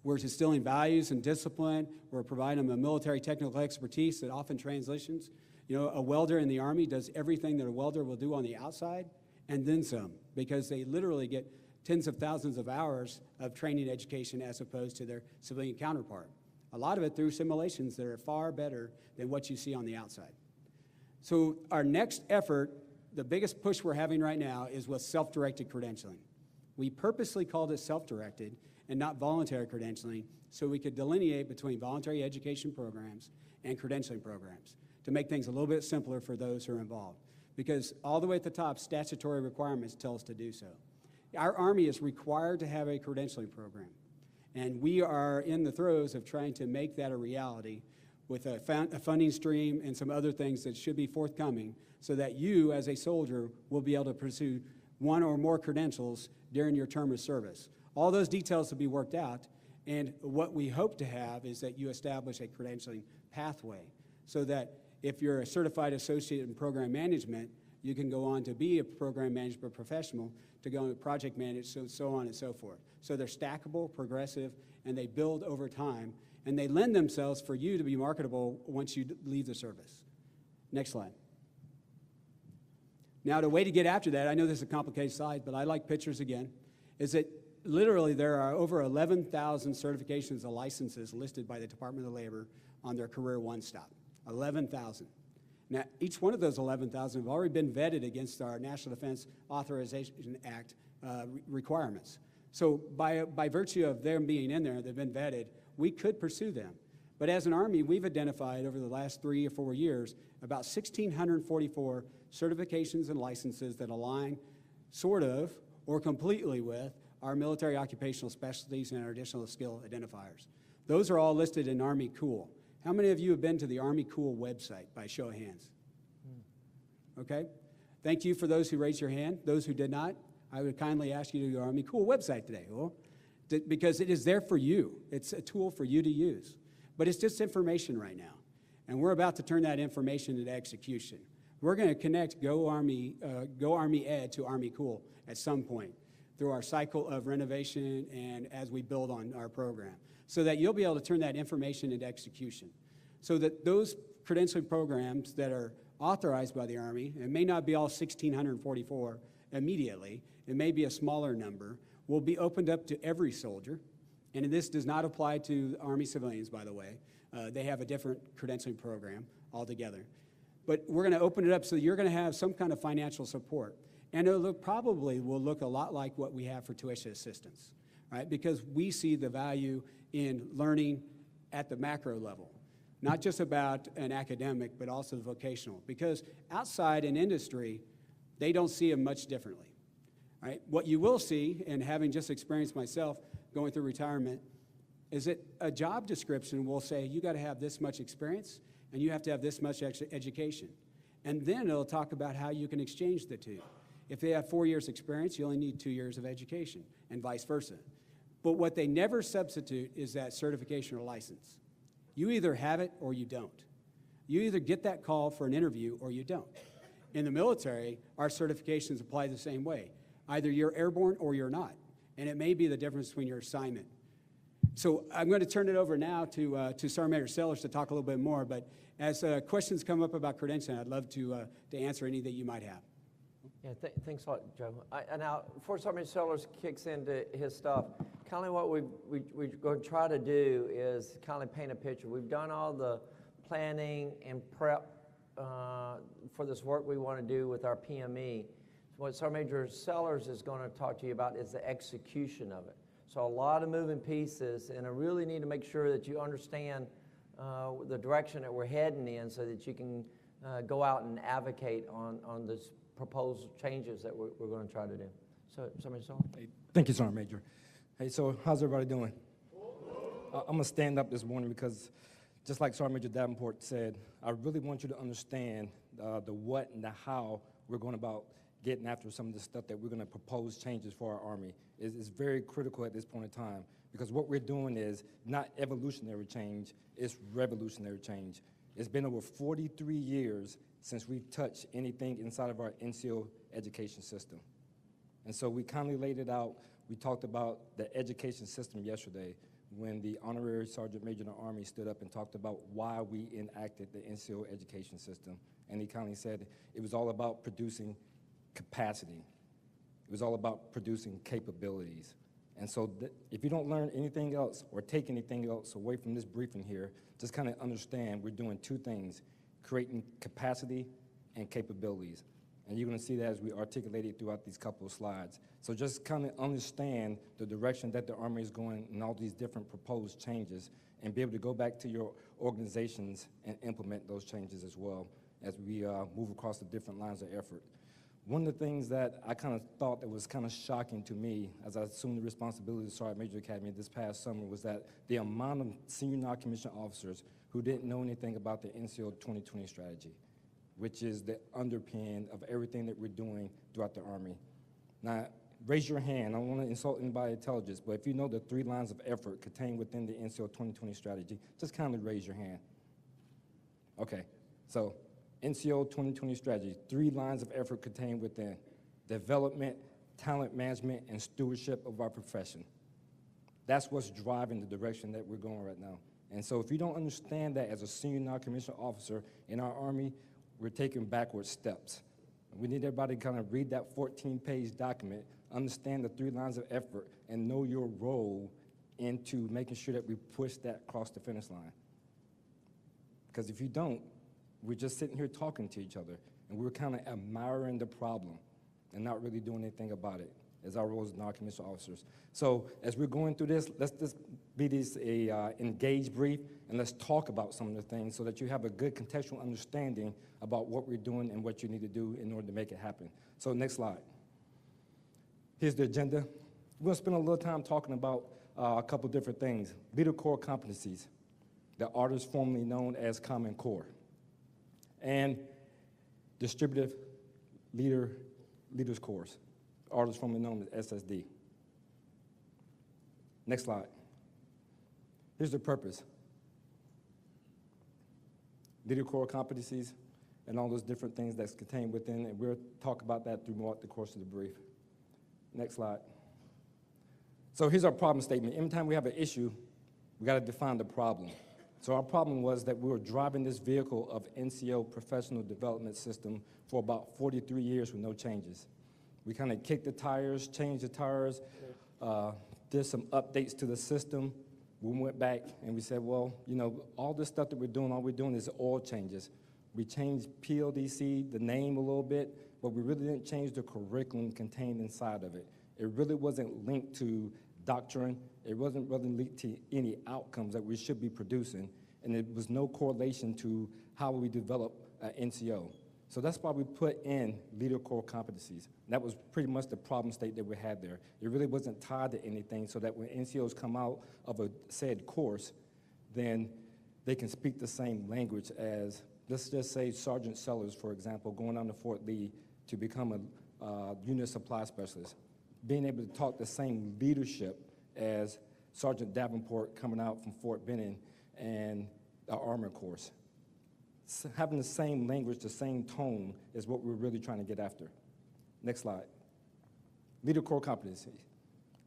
C: We're instilling values and discipline. We're providing them a military technical expertise that often transitions. You know, a welder in the Army does everything that a welder will do on the outside and then some, because they literally get tens of thousands of hours of training education as opposed to their civilian counterpart. A lot of it through simulations that are far better than what you see on the outside. So our next effort, the biggest push we're having right now, is with self-directed credentialing. We purposely called it self-directed and not voluntary credentialing so we could delineate between voluntary education programs and credentialing programs to make things a little bit simpler for those who are involved. Because all the way at the top, statutory requirements tell us to do so. Our Army is required to have a credentialing program, and we are in the throes of trying to make that a reality with a funding stream and some other things that should be forthcoming so that you, as a soldier, will be able to pursue one or more credentials during your term of service. All those details will be worked out, and what we hope to have is that you establish a credentialing pathway so that if you're a certified associate in program management, you can go on to be a program management professional, to go into project management, so on and so forth. So they're stackable, progressive, and they build over time, and they lend themselves for you to be marketable once you leave the service. Next slide. Now, the way to get after that, I know this is a complicated slide, but I like pictures again, is that literally there are over 11,000 certifications and licenses listed by the Department of Labor on their Career One stop. 11,000. Now, each one of those 11,000 have already been vetted against our National Defense Authorization Act requirements. So by virtue of them being in there, they've been vetted, we could pursue them. But as an Army, we've identified over the last 3 or 4 years about 1,644 certifications and licenses that align sort of or completely with our military occupational specialties and our additional skill identifiers. Those are all listed in Army Cool. How many of you have been to the Army Cool website, by show of hands? Okay. Thank you for those who raised your hand. Those who did not, I would kindly ask you to go to the Army Cool website today, because it is there for you. It's a tool for you to use. But it's just information right now. And we're about to turn that information into execution. We're going to connect Go Army Ed to Army Cool at some point through our cycle of renovation and as we build on our program, so that you'll be able to turn that information into execution. So that those credentialing programs that are authorized by the Army, it may not be all 1,644 immediately, it may be a smaller number, will be opened up to every soldier. And this does not apply to Army civilians, by the way. They have a different credentialing program altogether. But we're going to open it up so you're going to have some kind of financial support. And it probably will look a lot like what we have for tuition assistance, right? Because we see the value in learning at the macro level, not just about an academic, but also vocational. Because outside in industry, they don't see it much differently, right? What you will see, and having just experienced myself going through retirement, is that a job description will say you got to have this much experience and you have to have this much education. And then it'll talk about how you can exchange the two. If they have 4 years experience, you only need 2 years of education, and vice versa. But what they never substitute is that certification or license. You either have it or you don't. You either get that call for an interview or you don't. In the military, our certifications apply the same way. Either you're airborne or you're not, and it may be the difference between your assignment. So I'm going to turn it over now to Sergeant Major Sellers to talk a little bit more, but as questions come up about credentialing, I'd love to answer any that you might have.
B: Yeah, thanks a lot, Joe. Now, before Sergeant Sellers kicks into his stuff, kind of what we're going to try to do is kind of paint a picture. We've done all the planning and prep for this work we want to do with our PME. What Sergeant Major Sellers is going to talk to you about is the execution of it. So a lot of moving pieces, and I really need to make sure that you understand the direction that we're heading in so that you can go out and advocate on this proposed changes that we're going to try to do. So, Sergeant Sellers?
D: Hey, thank you, Sergeant Major. Hey, so how's everybody doing? I'm going to stand up this morning because, just like Sergeant Major Davenport said, I really want you to understand the what and the how we're going about getting after some of the stuff that we're going to propose changes for our Army. It's very critical at this point in time because what we're doing is not evolutionary change, it's revolutionary change. It's been over 43 years since we've touched anything inside of our NCO education system. And so we kindly laid it out. We talked about the education system yesterday when the Honorary Sergeant Major in the Army stood up and talked about why we enacted the NCO education system. And he kindly said it was all about producing capacity. It was all about producing capabilities. And so if you don't learn anything else or take anything else away from this briefing here, just kind of understand we're doing two things, creating capacity and capabilities. And you're going to see that as we articulate it throughout these couple of slides. So just kind of understand the direction that the Army is going and all these different proposed changes, and be able to go back to your organizations and implement those changes as well as we move across the different lines of effort. One of the things that I kind of thought that was kind of shocking to me as I assumed the responsibility of the Sergeant Major Academy this past summer was that the amount of senior non-commissioned officers who didn't know anything about the NCO 2020 strategy, which is the underpin of everything that we're doing throughout the Army. Now, raise your hand. I don't want to insult anybody's intelligence, but if you know the 3 lines of effort contained within the NCO 2020 strategy, just kindly raise your hand. Okay, so NCO 2020 strategy, 3 lines of effort contained within: development, talent management, and stewardship of our profession. That's what's driving the direction that we're going right now. And so if you don't understand that as a senior non-commissioned officer in our Army, we're taking backward steps. We need everybody to kind of read that 14-page document, understand the 3 lines of effort, and know your role into making sure that we push that across the finish line. Because if you don't, we're just sitting here talking to each other, and we're kind of admiring the problem and not really doing anything about it as our roles as non-commissioned officers. So as we're going through this, let's just be this engaged brief, and let's talk about some of the things so that you have a good contextual understanding about what we're doing and what you need to do in order to make it happen. So next slide. Here's the agenda. We're gonna spend a little time talking about a couple different things. Leader core competencies, the ARTIS formerly known as Common Core, and distributive leaders course, ARTIS formerly known as SSD. Next slide. Here's the purpose. Leader core competencies and all those different things that's contained within, and we'll talk about that throughout the course of the brief. Next slide. So here's our problem statement. Anytime we have an issue, we got to define the problem. So our problem was that we were driving this vehicle of NCO professional development system for about 43 years with no changes. We kind of kicked the tires, changed the tires, did some updates to the system. We went back and we said, well, you know, all this stuff that we're doing, all we're doing is oil changes. We changed PLDC, the name a little bit, but we really didn't change the curriculum contained inside of it. It really wasn't linked to doctrine. It wasn't really linked to any outcomes that we should be producing, and it was no correlation to how we develop an NCO. So that's why we put in leader core competencies. That was pretty much the problem state that we had there. It really wasn't tied to anything, so that when NCOs come out of a said course, then they can speak the same language as, let's just say, Sergeant Sellers, for example, going on to Fort Lee to become a unit supply specialist, being able to talk the same leadership as Sergeant Davenport coming out from Fort Benning and the armor course. Having the same language, the same tone is what we're really trying to get after. Next slide. Leader core competencies.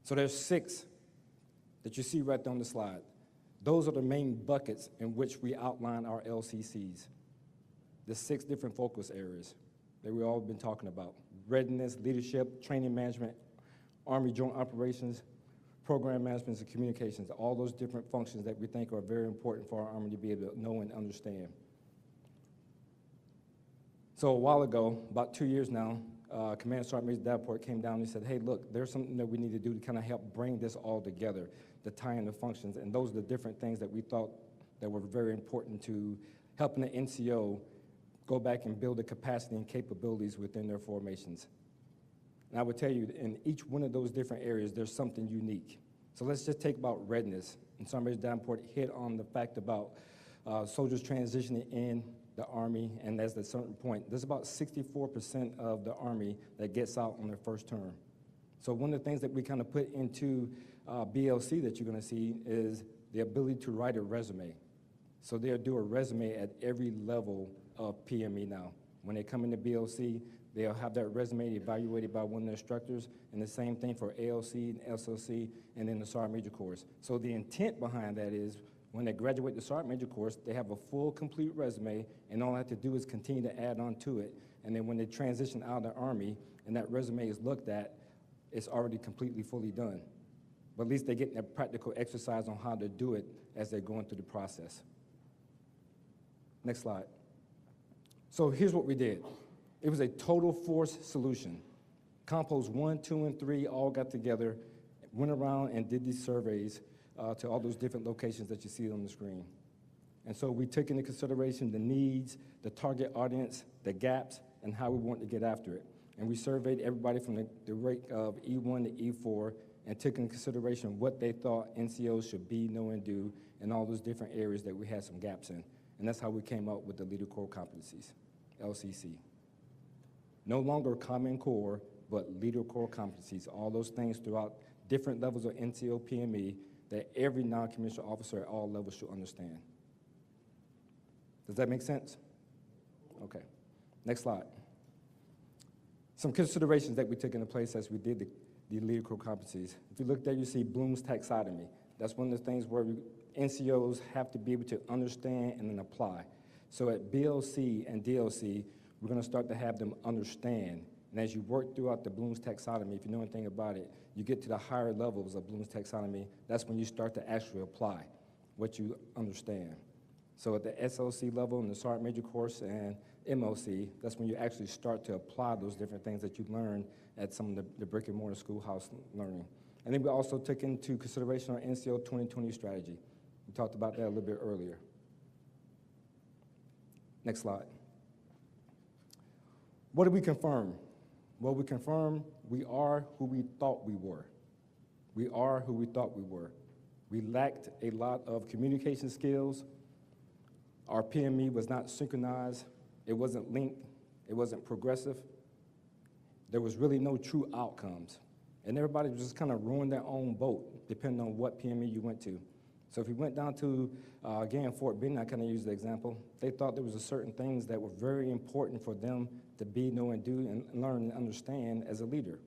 D: So there's 6 that you see right there on the slide. Those are the main buckets in which we outline our LCCs. The 6 different focus areas that we've all been talking about: readiness, leadership, training management, Army joint operations, program management, and communications. All those different functions that we think are very important for our Army to be able to know and understand. So a while ago, about 2 years now, Command Sergeant Major Davenport came down and said, hey, look, there's something that we need to do to kind of help bring this all together, to tie in the functions. And those are the different things that we thought that were very important to helping the NCO go back and build the capacity and capabilities within their formations. And I would tell you, in each one of those different areas, there's something unique. So let's just take about readiness. And Sergeant Major Davenport hit on the fact about soldiers transitioning in the Army, and at a certain point, there's about 64% of the Army that gets out on their first term. So one of the things that we kind of put into BLC that you're going to see is the ability to write a resume. So they'll do a resume at every level of PME now. When they come into BLC, They'll have that resume evaluated by one of the instructors, and the same thing for ALC and SLC, and then the Sergeant Major course. So the intent behind that is when they graduate the Sergeant Major course, they have a full, complete resume, and all they have to do is continue to add on to it. And then when they transition out of the Army and that resume is looked at, it's already completely, fully done. But at least they get that practical exercise on how to do it as they're going through the process. Next slide. So here's what we did. It was a total force solution. Compos 1, 2, and 3 all got together, went around and did these surveys to all those different locations that you see on the screen. And so we took into consideration the needs, the target audience, the gaps, and how we want to get after it. And we surveyed everybody from the rate of E1 to E4 and took into consideration what they thought NCOs should be, know, and do in all those different areas that we had some gaps in. And that's how we came up with the Leader Core Competencies, LCC. No longer Common Core, but Leader Core Competencies, all those things throughout different levels of NCO PME that every non-commissioned officer at all levels should understand. Does that make sense? Okay. Next slide. Some considerations that we took into place as we did the Leader Core Competencies. If you look there, you see Bloom's taxonomy. That's one of the things where NCOs have to be able to understand and then apply. So at BLC and DLC, we're going to start to have them understand. And as you work throughout the Bloom's taxonomy, if you know anything about it, you get to the higher levels of Bloom's taxonomy, that's when you start to actually apply what you understand. So at the SLC level in the Sergeant Major course and MLC, that's when you actually start to apply those different things that you learn at some of the brick and mortar schoolhouse learning. And then we also took into consideration our NCO 2020 strategy. We talked about that a little bit earlier. Next slide. What did we confirm? Well, we confirmed we are who we thought we were. We are who we thought we were. We lacked a lot of communication skills. Our PME was not synchronized. It wasn't linked. It wasn't progressive. There was really no true outcomes. And everybody was just kind of rowing their own boat, depending on what PME you went to. So if you went down to, again, Fort Benning, I kind of used the example, they thought there was a certain things that were very important for them to be, know, and do, and learn and understand as a leader.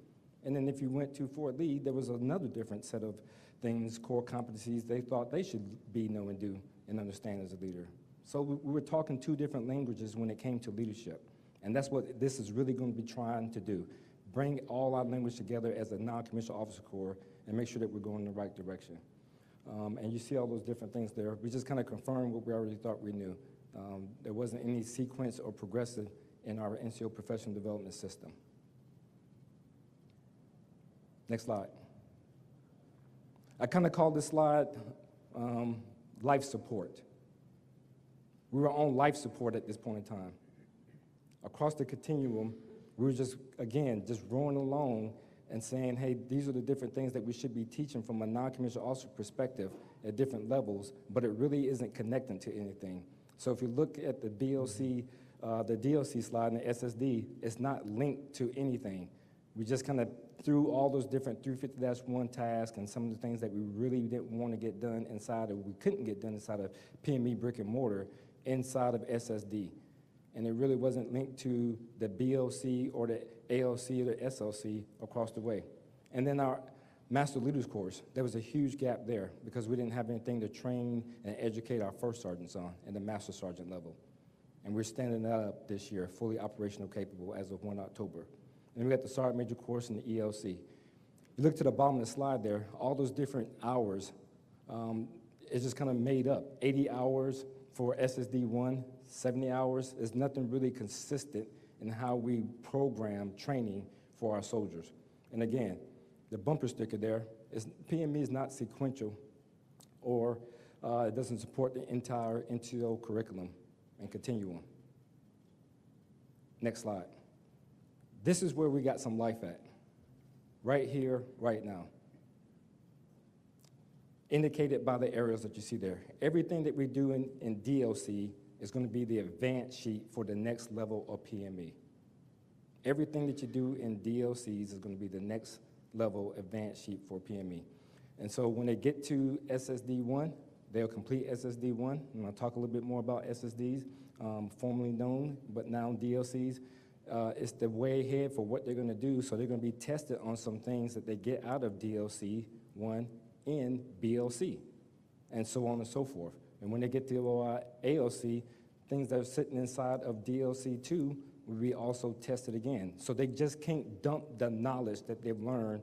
D: And then if you went to Fort Lee, there was another different set of things, core competencies, they thought they should be, know, and do, and understand as a leader. So we were talking two different languages when it came to leadership. And that's what this is really going to be trying to do. Bring all our language together as a non-commissioned officer corps and make sure that we're going in the right direction. And you see all those different things there. We just kind of confirmed what we already thought we knew. There wasn't any sequence or progressive in our NCO professional development system. Next slide. I kind of call this slide life support. We were on life support at this point in time. Across the continuum, we were just, again, just rowing along and saying, hey, these are the different things that we should be teaching from a non-commissioned officer perspective at different levels, but it really isn't connecting to anything. So if you look at the DLC slide and the SSD, it's not linked to anything. We just kind of threw all those different 350-1 tasks and some of the things that we really didn't want to get done inside of, we couldn't get done inside of PME brick and mortar inside of SSD. And it really wasn't linked to the BLC or the ALC or the SLC across the way. And then our Master Leaders course, there was a huge gap there because we didn't have anything to train and educate our first sergeants on in the Master Sergeant level. And we're standing that up this year, fully operational capable as of 1 October. And we got the Sergeant Major course and the ELC. You look to the bottom of the slide there, all those different hours, it's just kind of made up. 80 hours for SSD 1, 70 hours. There's nothing really consistent in how we program training for our soldiers. And again, the bumper sticker there, PME is not sequential or it doesn't support the entire NCO curriculum and continuum. Next slide. This is where we got some life at, right here, right now. Indicated by the arrows that you see there. Everything that we do in DLC is going to be the advanced sheet for the next level of PME. Everything that you do in DLCs is going to be the next level advanced sheet for PME. And so when they get to SSD1, they'll complete SSD1. I'm going to talk a little bit more about SSDs, formerly known, but now DLCs. it's the way ahead for what they're going to do. So they're going to be tested on some things that they get out of DLC 1 in BLC, and so on and so forth. And when they get to AOC, things that are sitting inside of DLC 2 will be also tested again. So they just can't dump the knowledge that they've learned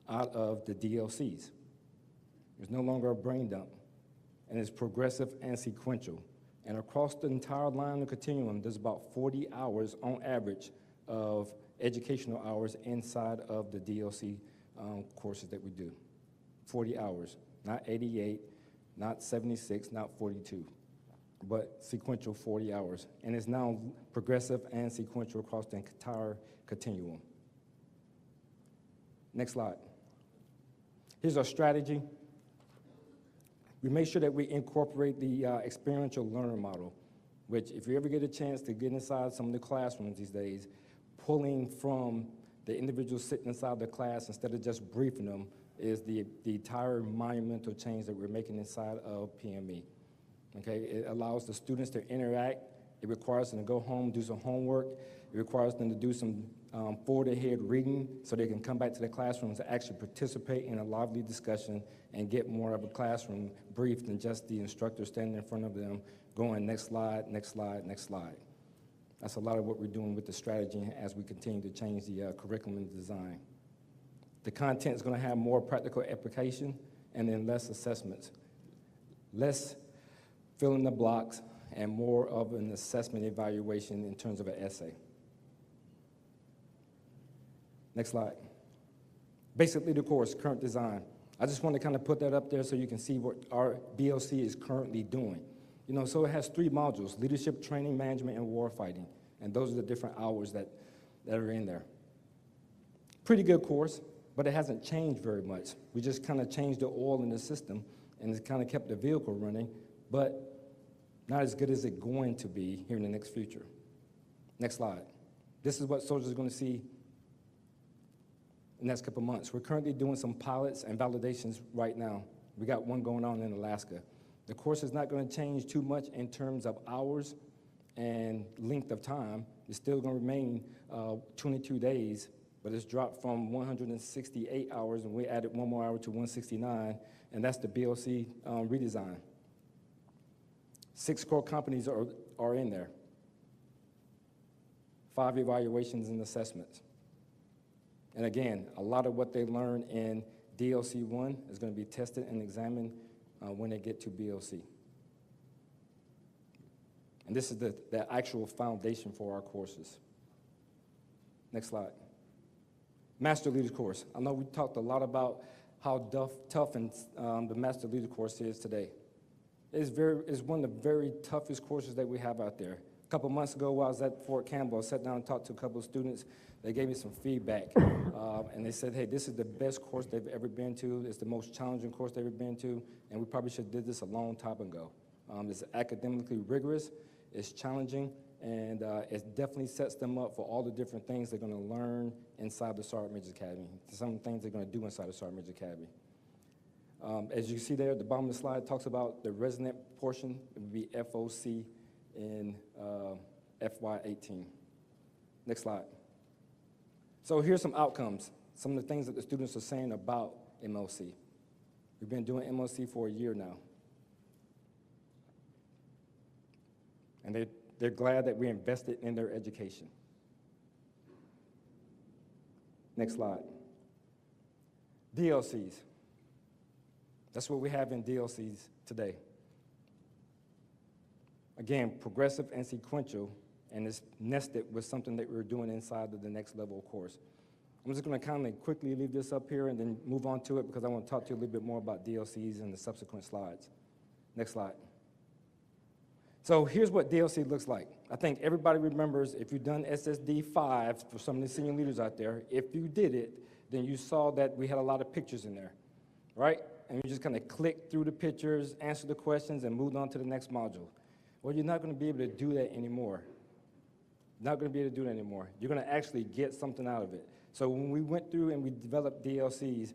D: out of the DLCs. There's no longer a brain dump, and it's progressive and sequential. And across the entire line of continuum, there's about 40 hours on average of educational hours inside of the DLC courses that we do. 40 hours, not 88, not 76, not 42, but sequential 40 hours. And it's now progressive and sequential across the entire continuum. Next slide. Here's our strategy. We make sure that we incorporate the experiential learner model, which if you ever get a chance to get inside some of the classrooms these days, pulling from the individuals sitting inside the class instead of just briefing them is the entire monumental change that we're making inside of PME. Okay, it allows the students to interact. It requires them to go home, do some homework. It requires them to do some forward-ahead reading so they can come back to the classrooms to actually participate in a lively discussion and get more of a classroom brief than just the instructor standing in front of them going next slide, next slide, next slide. That's a lot of what we're doing with the strategy as we continue to change the curriculum and design. The content is going to have more practical application and then less assessments. Less fill in the blocks and more of an assessment evaluation in terms of an essay. Next slide. Basic leader course, current design. I just want to kind of put that up there so you can see what our BLC is currently doing. You know, so it has 3 modules: leadership, training, management, and warfighting. And those are the different hours that are in there. Pretty good course, but it hasn't changed very much. We just kind of changed the oil in the system, and it's kind of kept the vehicle running, but not as good as it's going to be here in the next future. Next slide. This is what soldiers are going to see in the next couple of months. We're currently doing some pilots and validations right now. We got one going on in Alaska. The course is not going to change too much in terms of hours and length of time. It's still going to remain 22 days, but it's dropped from 168 hours, and we added 1 more hour to 169, and that's the BLC redesign. 6 core companies are in there. 5 evaluations and assessments. And again, a lot of what they learn in DLC 1 is going to be tested and examined when they get to BLC. And this is the actual foundation for our courses. Next slide. Master Leaders course. I know we talked a lot about how tough and the Master Leader course is today. It's one of the very toughest courses that we have out there. A couple months ago, while I was at Fort Campbell, I sat down and talked to a couple of students. They gave me some feedback, and they said, hey, this is the best course they've ever been to. It's the most challenging course they've ever been to, and we probably should have did this a long time ago. It's academically rigorous, it's challenging, and it definitely sets them up for all the different things they're going to learn inside the Sergeant Major's Academy, some things they're going to do inside the Sergeant Major's Academy. As you see there at the bottom of the slide, it talks about the resident portion. It would be FOC in FY18. Next slide. So here's some outcomes, some of the things that the students are saying about MLC. We've been doing MLC for a year now. And they're glad that we invested in their education. Next slide. DLCs. That's what we have in DLCs today. Again, progressive and sequential, and it's nested with something that we're doing inside of the next level course. I'm just going to kind of quickly leave this up here and then move on to it because I want to talk to you a little bit more about DLCs in the subsequent slides. Next slide. So here's what DLC looks like. I think everybody remembers, if you've done SSD 5 for some of the senior leaders out there, if you did it, then you saw that we had a lot of pictures in there, right? And you just kind of clicked through the pictures, answered the questions, and moved on to the next module. Well, you're not going to be able to do that anymore. Not going to be able to do that anymore. You're going to actually get something out of it. So when we went through and we developed DLCs,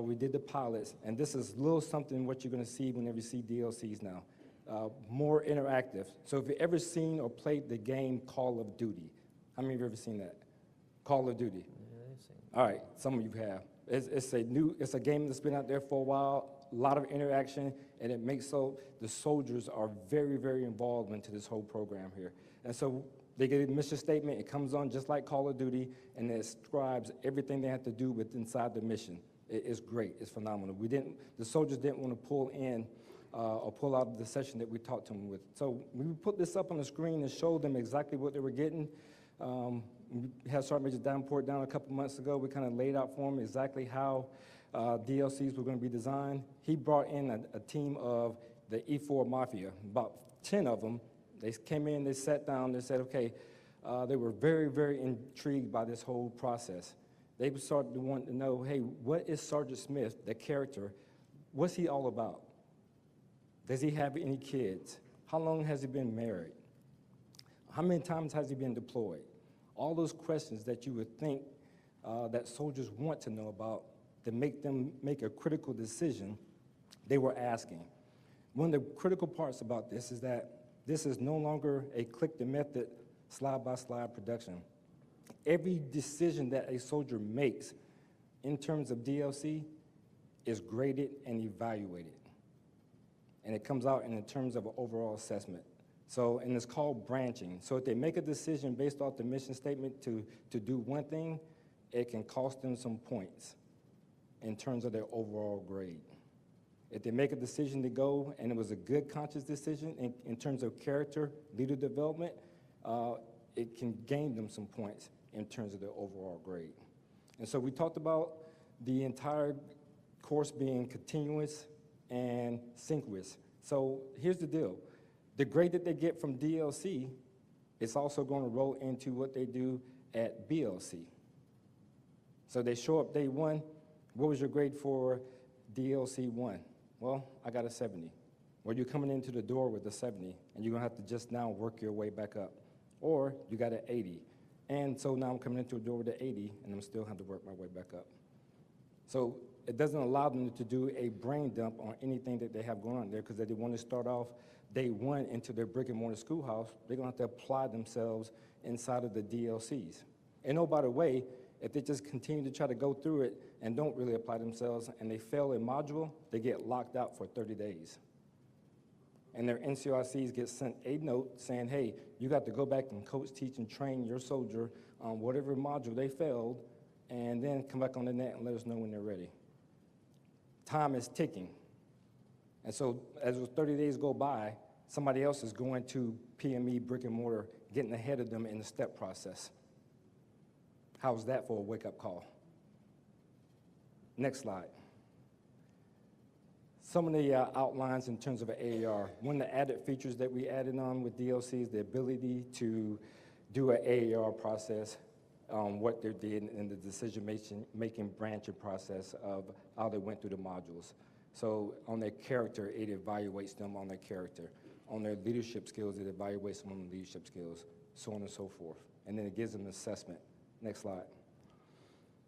D: we did the pilots, and this is a little something what you're going to see whenever you see DLCs now. More interactive. So if you've ever seen or played the game Call of Duty, How many of you ever seen that? Call of Duty.
B: Yeah, they've seen it.
D: All right, some of you have. It's a game that's been out there for a while, a lot of interaction, and it makes so the soldiers are very, very involved into this whole program here. And so they get a mission statement, it comes on just like Call of Duty, and it describes everything they have to do with inside the mission. It's great, it's phenomenal. The soldiers didn't want to pull in or pull out of the session that we talked to them with. So we put this up on the screen and showed them exactly what they were getting. We had Sergeant Major Davenport down a couple months ago. We kind of laid out for him exactly how DLCs were going to be designed. He brought in a team of the E4 Mafia, about 10 of them. They came in, they sat down, they said, okay, they were very, very intrigued by this whole process. They started to want to know, hey, what is Sergeant Smith, the character, what's he all about? Does he have any kids? How long has he been married? How many times has he been deployed? All those questions that you would think that soldiers want to know about to make them make a critical decision, they were asking. One of the critical parts about this is that this is no longer a click-the-method, slide-by-slide production. Every decision that a soldier makes in terms of DLC is graded and evaluated. And it comes out in terms of an overall assessment. So, and it's called branching. So if they make a decision based off the mission statement to do one thing, it can cost them some points in terms of their overall grade. If they make a decision to go and it was a good conscious decision in terms of character, leader development, it can gain them some points in terms of their overall grade. And so we talked about the entire course being continuous and synchronous. So here's the deal. The grade that they get from DLC is also going to roll into what they do at BLC. So they show up day one. What was your grade for DLC 1? Well, I got a 70. Well, you're coming into the door with a 70, and you're going to have to just now work your way back up. Or you got an 80. And so now I'm coming into the door with an 80, and I'm still have to work my way back up. So it doesn't allow them to do a brain dump on anything that they have going on there, because if they want to start off day one into their brick and mortar schoolhouse, they're going to have to apply themselves inside of the DLCs. And oh, by the way, if they just continue to try to go through it and don't really apply themselves and they fail a module, they get locked out for 30 days. And their NCOICs get sent a note saying, hey, you got to go back and coach, teach, and train your soldier on whatever module they failed, and then come back on the net and let us know when they're ready. Time is ticking. And so as those 30 days go by, somebody else is going to PME brick and mortar, getting ahead of them in the step process. How's that for a wake-up call? Next slide. Some of the outlines in terms of an AAR. One of the added features that we added on with DLC is the ability to do an AAR process, what they did in the decision-making branching process of how they went through the modules. So on their character, it evaluates them on their character. On their leadership skills, it evaluates them on the leadership skills, so on and so forth. And then it gives them an assessment. Next slide.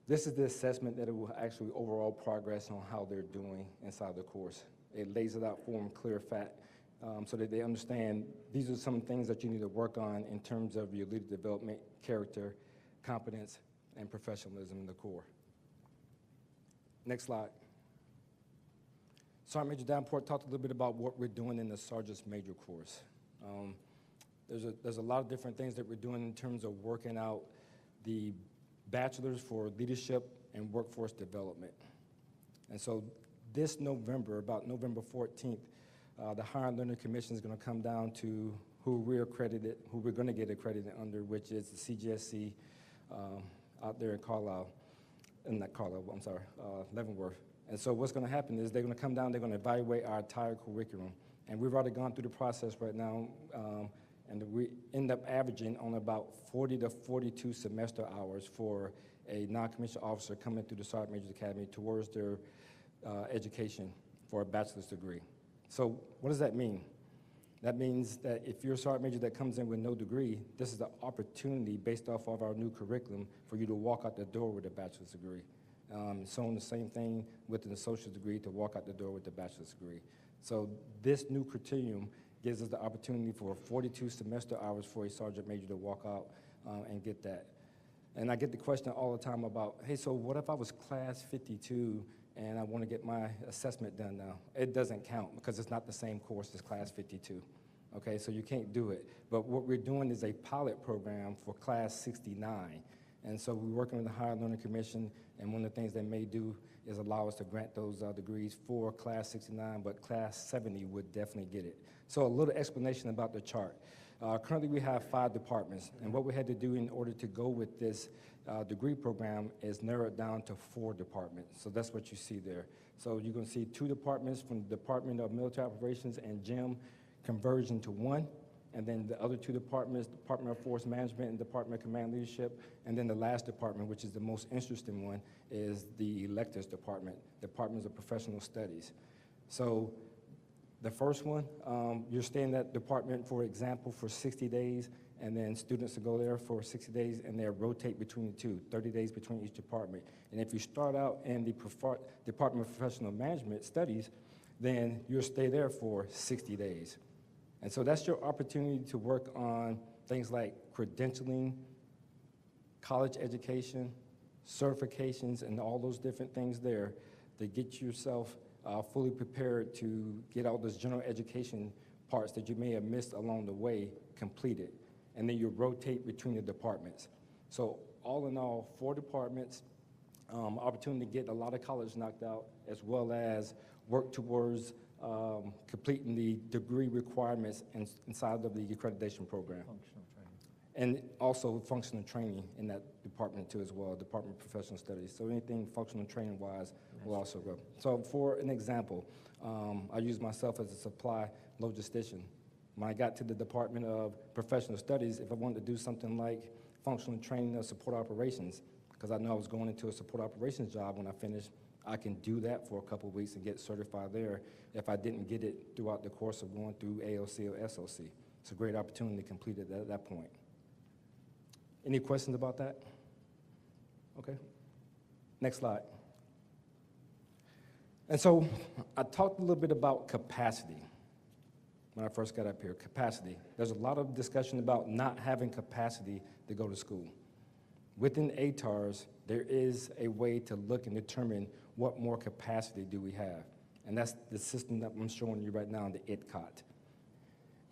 D: This is the assessment that it will actually overall progress on how they're doing inside the course. It lays it out for them clear fat so that they understand these are some things that you need to work on in terms of your leader development, character, competence, and professionalism in the core. Next slide. Sergeant Major Davenport talked a little bit about what we're doing in the Sergeant's Major course. There's a lot of different things that we're doing in terms of working out the bachelors for leadership and workforce development. And so this November, about November 14th, the Higher Learning Commission is going to come down to who we're going to get accredited under, which is the CGSC out there in Leavenworth. And so what's going to happen is they're going to come down, they're going to evaluate our entire curriculum. And we've already gone through the process right now, and we end up averaging on about 40 to 42 semester hours for a non-commissioned officer coming through the Sergeant Major's Academy towards their education for a bachelor's degree. So what does that mean? That means that if you're a Sergeant Major that comes in with no degree, this is the opportunity based off of our new curriculum for you to walk out the door with a bachelor's degree. So on the same thing with an associate's degree to walk out the door with a bachelor's degree. So this new continuum gives us the opportunity for 42 semester hours for a sergeant major to walk out and get that. And I get the question all the time about, hey, so what if I was class 52 and I want to get my assessment done now? It doesn't count because it's not the same course as class 52. Okay, so you can't do it. But what we're doing is a pilot program for class 69. And so we're working with the Higher Learning Commission, and one of the things they may do is allow us to grant those degrees for class 69, but class 70 would definitely get it. So a little explanation about the chart. Currently we have 5 departments, and what we had to do in order to go with this degree program is narrow it down to 4 departments. So that's what you see there. So you're going to see 2 departments from the Department of Military Operations and GEM conversion to 1, and then the other 2 departments, Department of Force Management and Department of Command Leadership, and then the last department, which is the most interesting one, is the electives department, Departments of Professional Studies. So the first one, you're staying in that department, for example, for 60 days, and then students will go there for 60 days, and they'll rotate between the 2, 30 days between each department. And if you start out in the Department of Professional Management Studies, then you'll stay there for 60 days. And so that's your opportunity to work on things like credentialing, college education, certifications, and all those different things there to get yourself fully prepared to get all those general education parts that you may have missed along the way completed. And then you rotate between the departments. So all in all, 4 departments, opportunity to get a lot of college knocked out, as well as work towards completing the degree requirements inside of the accreditation program. Functional training. And also functional training in that department too as well, Department of Professional Studies. So anything functional training wise will also go. So for an example, I use myself as a supply logistician. When I got to the Department of Professional Studies, if I wanted to do something like functional training of support operations, because I know I was going into a support operations job when I finished, I can do that for a couple of weeks and get certified there if I didn't get it throughout the course of going through AOC or SOC. It's a great opportunity to complete it at that point. Any questions about that? Okay. Next slide. And so I talked a little bit about capacity when I first got up here, capacity. There's a lot of discussion about not having capacity to go to school. Within ATARs, there is a way to look and determine what more capacity do we have. And that's the system that I'm showing you right now, the ITCOT.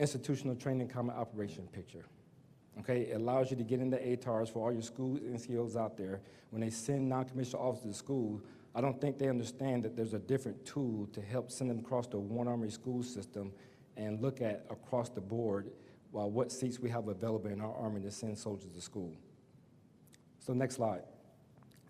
D: Institutional Training Common Operation Picture. Okay, it allows you to get into ATARs for all your school NCOs out there. When they send non-commissioned officers to school, I don't think they understand that there's a different tool to help send them across the One Army school system and look at across the board what seats we have available in our Army to send soldiers to school. So next slide.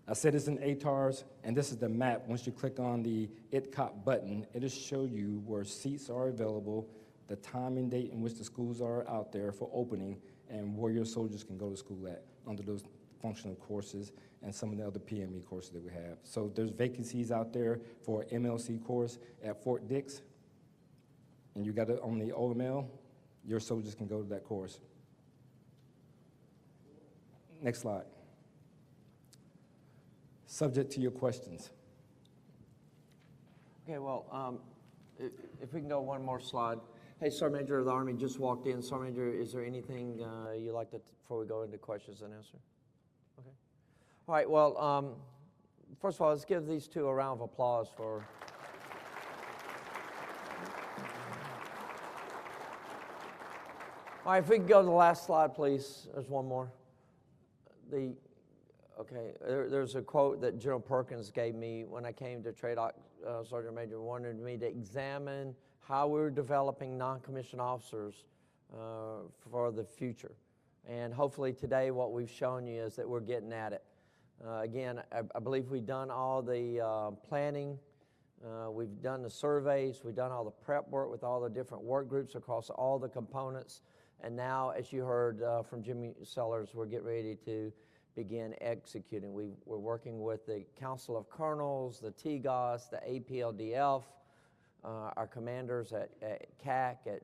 D: I said it's in ATARs, and this is the map. Once you click on the ITCOT button, it'll show you where seats are available, the time and date in which the schools are out there for opening, and where your soldiers can go to school at under those functional courses and some of the other PME courses that we have. So there's vacancies out there for MLC course at Fort Dix, and you got it on the OML, your soldiers can go to that course. Next slide. Subject to your questions.
B: Okay, well, if we can go one more slide. Hey, Sergeant Major of the Army just walked in. Sergeant Major, is there anything you'd like to, before we go into questions and answers? Okay. All right, well, first of all, let's give these 2 a round of applause for... All right, if we can go to the last slide, please. There's one more. Okay, there's a quote that General Perkins gave me when I came to TRADOC. Sergeant Major wanted me to examine how we're developing non-commissioned officers for the future. And hopefully today what we've shown you is that we're getting at it. Again, I believe we've done all the planning, we've done the surveys, we've done all the prep work with all the different work groups across all the components. And now, as you heard from Jimmy Sellers, we're getting ready to begin executing. We're working with the Council of Colonels, the TGOS, the APLDF, our commanders at CAC, at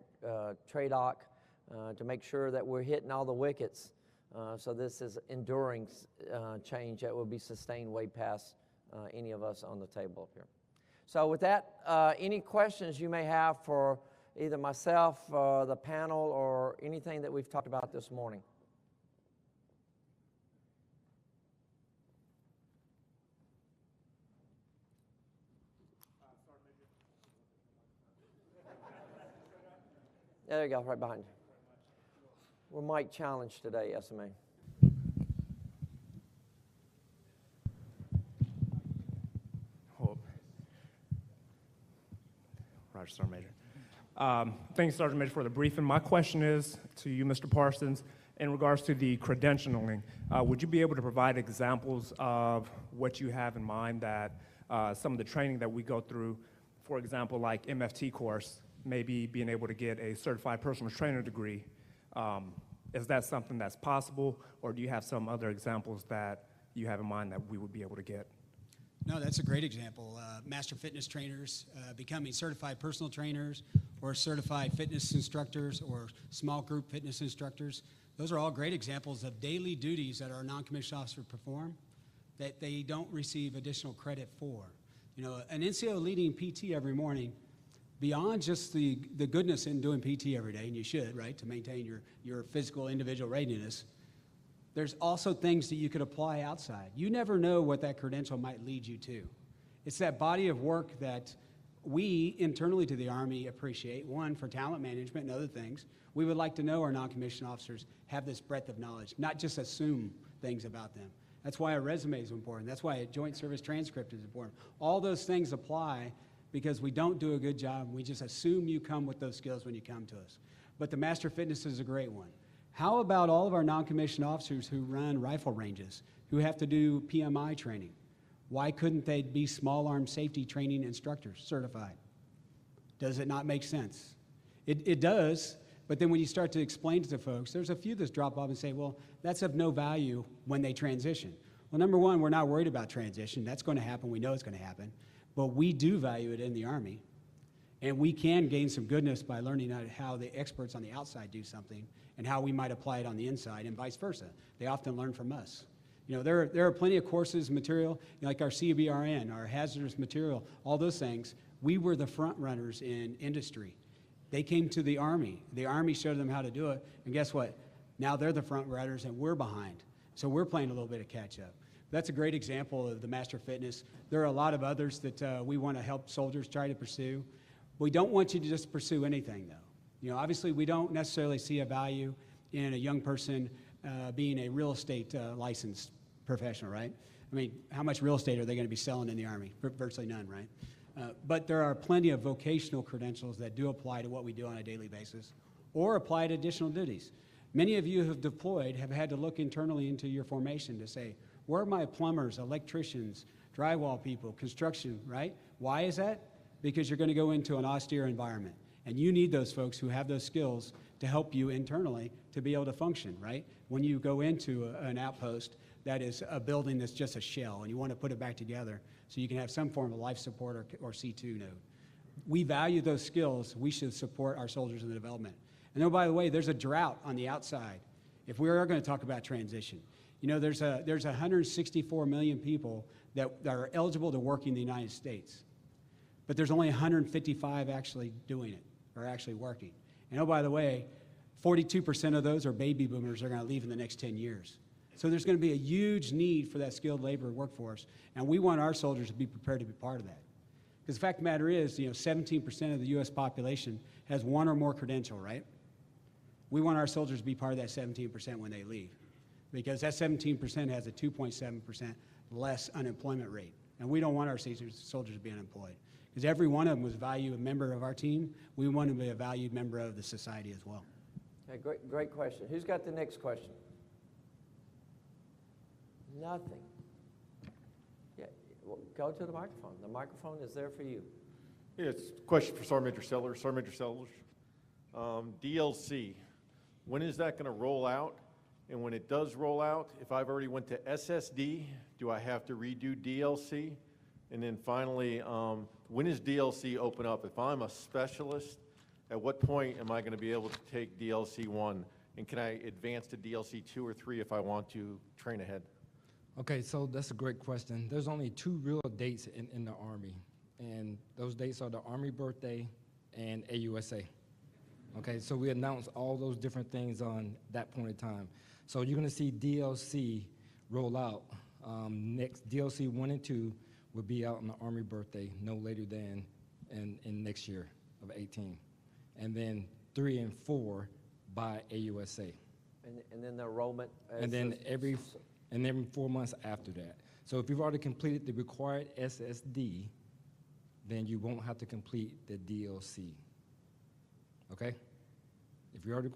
B: TRADOC, to make sure that we're hitting all the wickets. So this is enduring change that will be sustained way past any of us on the table up here. So with that, any questions you may have for either myself, the panel, or anything that we've talked about this morning? There you go, right behind you. We're mic challenged today, SMA.
E: Hold. Roger, Sergeant Major. Thanks, Sergeant Major, for the briefing. My question is to you, Mr. Parsons, in regards to the credentialing. Would you be able to provide examples of what you have in mind that some of the training that we go through, for example, like MFT course, maybe being able to get a certified personal trainer degree? Is that something that's possible, or do you have some other examples that you have in mind that we would be able to get?
C: No, that's a great example. Master fitness trainers, becoming certified personal trainers, or certified fitness instructors, or small group fitness instructors. Those are all great examples of daily duties that our non-commissioned officers perform that they don't receive additional credit for. You know, an NCO leading PT every morning, beyond just the goodness in doing PT every day, and you should, right, to maintain your physical individual readiness, there's also things that you could apply outside. You never know what that credential might lead you to. It's that body of work that we internally to the Army appreciate, one, for talent management and other things. We would like to know our non-commissioned officers have this breadth of knowledge, not just assume things about them. That's why a resume is important. That's why a joint service transcript is important. All those things apply because we don't do a good job. We just assume you come with those skills when you come to us. But the Master Fitness is a great one. How about all of our non-commissioned officers who run rifle ranges, who have to do PMI training? Why couldn't they be small arms safety training instructors certified? Does it not make sense? It does, but then when you start to explain to the folks, there's a few that drop off and say, well, that's of no value when they transition. Well, number one, we're not worried about transition. That's going to happen. We know it's going to happen. But we do value it in the Army. And we can gain some goodness by learning how the experts on the outside do something and how we might apply it on the inside and vice versa. They often learn from us. You know, there are plenty of courses, material, you know, like our CBRN, our hazardous material, all those things. We were the front runners in industry. They came to the Army. The Army showed them how to do it. And guess what? Now they're the front runners and we're behind. So we're playing a little bit of catch up. That's a great example of the Master Fitness. There are a lot of others that we want to help soldiers try to pursue. We don't want you to just pursue anything, though. You know, obviously, we don't necessarily see a value in a young person being a real estate licensed professional, right? I mean, how much real estate are they going to be selling in the Army? Virtually none, right? But there are plenty of vocational credentials that do apply to what we do on a daily basis or apply to additional duties. Many of you who have deployed have had to look internally into your formation to say, where are my plumbers, electricians, drywall people, construction, right? Why is that? Because you're going to go into an austere environment. And you need those folks who have those skills to help you internally to be able to function, right? When you go into an outpost that is a building that's just a shell and you want to put it back together so you can have some form of life support or C2 node. We value those skills. We should support our soldiers in the development. And oh, by the way, there's a drought on the outside. If we are going to talk about transition, you know, there's 164 million people that are eligible to work in the United States. But there's only 155 actually doing it, or actually working. And oh, by the way, 42% of those are baby boomers that are going to leave in the next 10 years. So there's going to be a huge need for that skilled labor workforce, and we want our soldiers to be prepared to be part of that. Because the fact of the matter is, you know, 17% of the U.S. population has one or more credential, right? We want our soldiers to be part of that 17% when they leave, because that 17% has a 2.7% less unemployment rate, and we don't want our soldiers to be unemployed. Because every one of them was a member of our team. We want to be a valued member of the society as well.
B: Okay, great question. Who's got the next question? Nothing. Yeah, well, go to the microphone. The microphone is there for you.
F: Yeah, it's a question for Sergeant Major Sellers. Sergeant Major Sellers, DLC, when is that going to roll out? And when it does roll out, if I've already went to SSD, do I have to redo DLC? And then finally, when does DLC open up? If I'm a specialist, at what point am I going to be able to take DLC 1? And can I advance to DLC 2 or 3 if I want to train ahead?
D: Okay, so that's a great question. There's only 2 real dates in the Army, and those dates are the Army birthday and AUSA. Okay, so we announced all those different things on that point in time. So you're going to see DLC roll out. Next, DLC 1 and 2 will be out on the Army birthday no later than in next year of 18. And then 3 and 4 by AUSA.
B: And then the enrollment?
D: And then every 4 months after that. So if you've already completed the required SSD, then you won't have to complete the DLC. Okay? If you already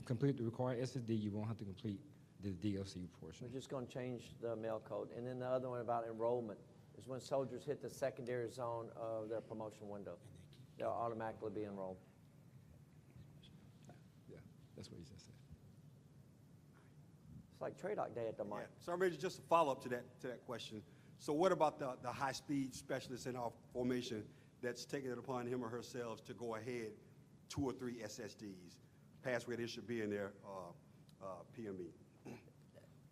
D: complete the required SSD, you won't have to complete the DLC portion.
B: We're just going to change the mail code. And then the other one about enrollment is when soldiers hit the secondary zone of their promotion window, they'll automatically be enrolled.
D: Yeah, that's what he just said.
B: It's like TRADOC Day at the mine.
G: Yeah. Sergeant Major, just a follow-up to that question. So what about the high-speed specialist in our formation that's taking it upon him or herself to go ahead 2 or 3 SSDs, past where they should be in their PME?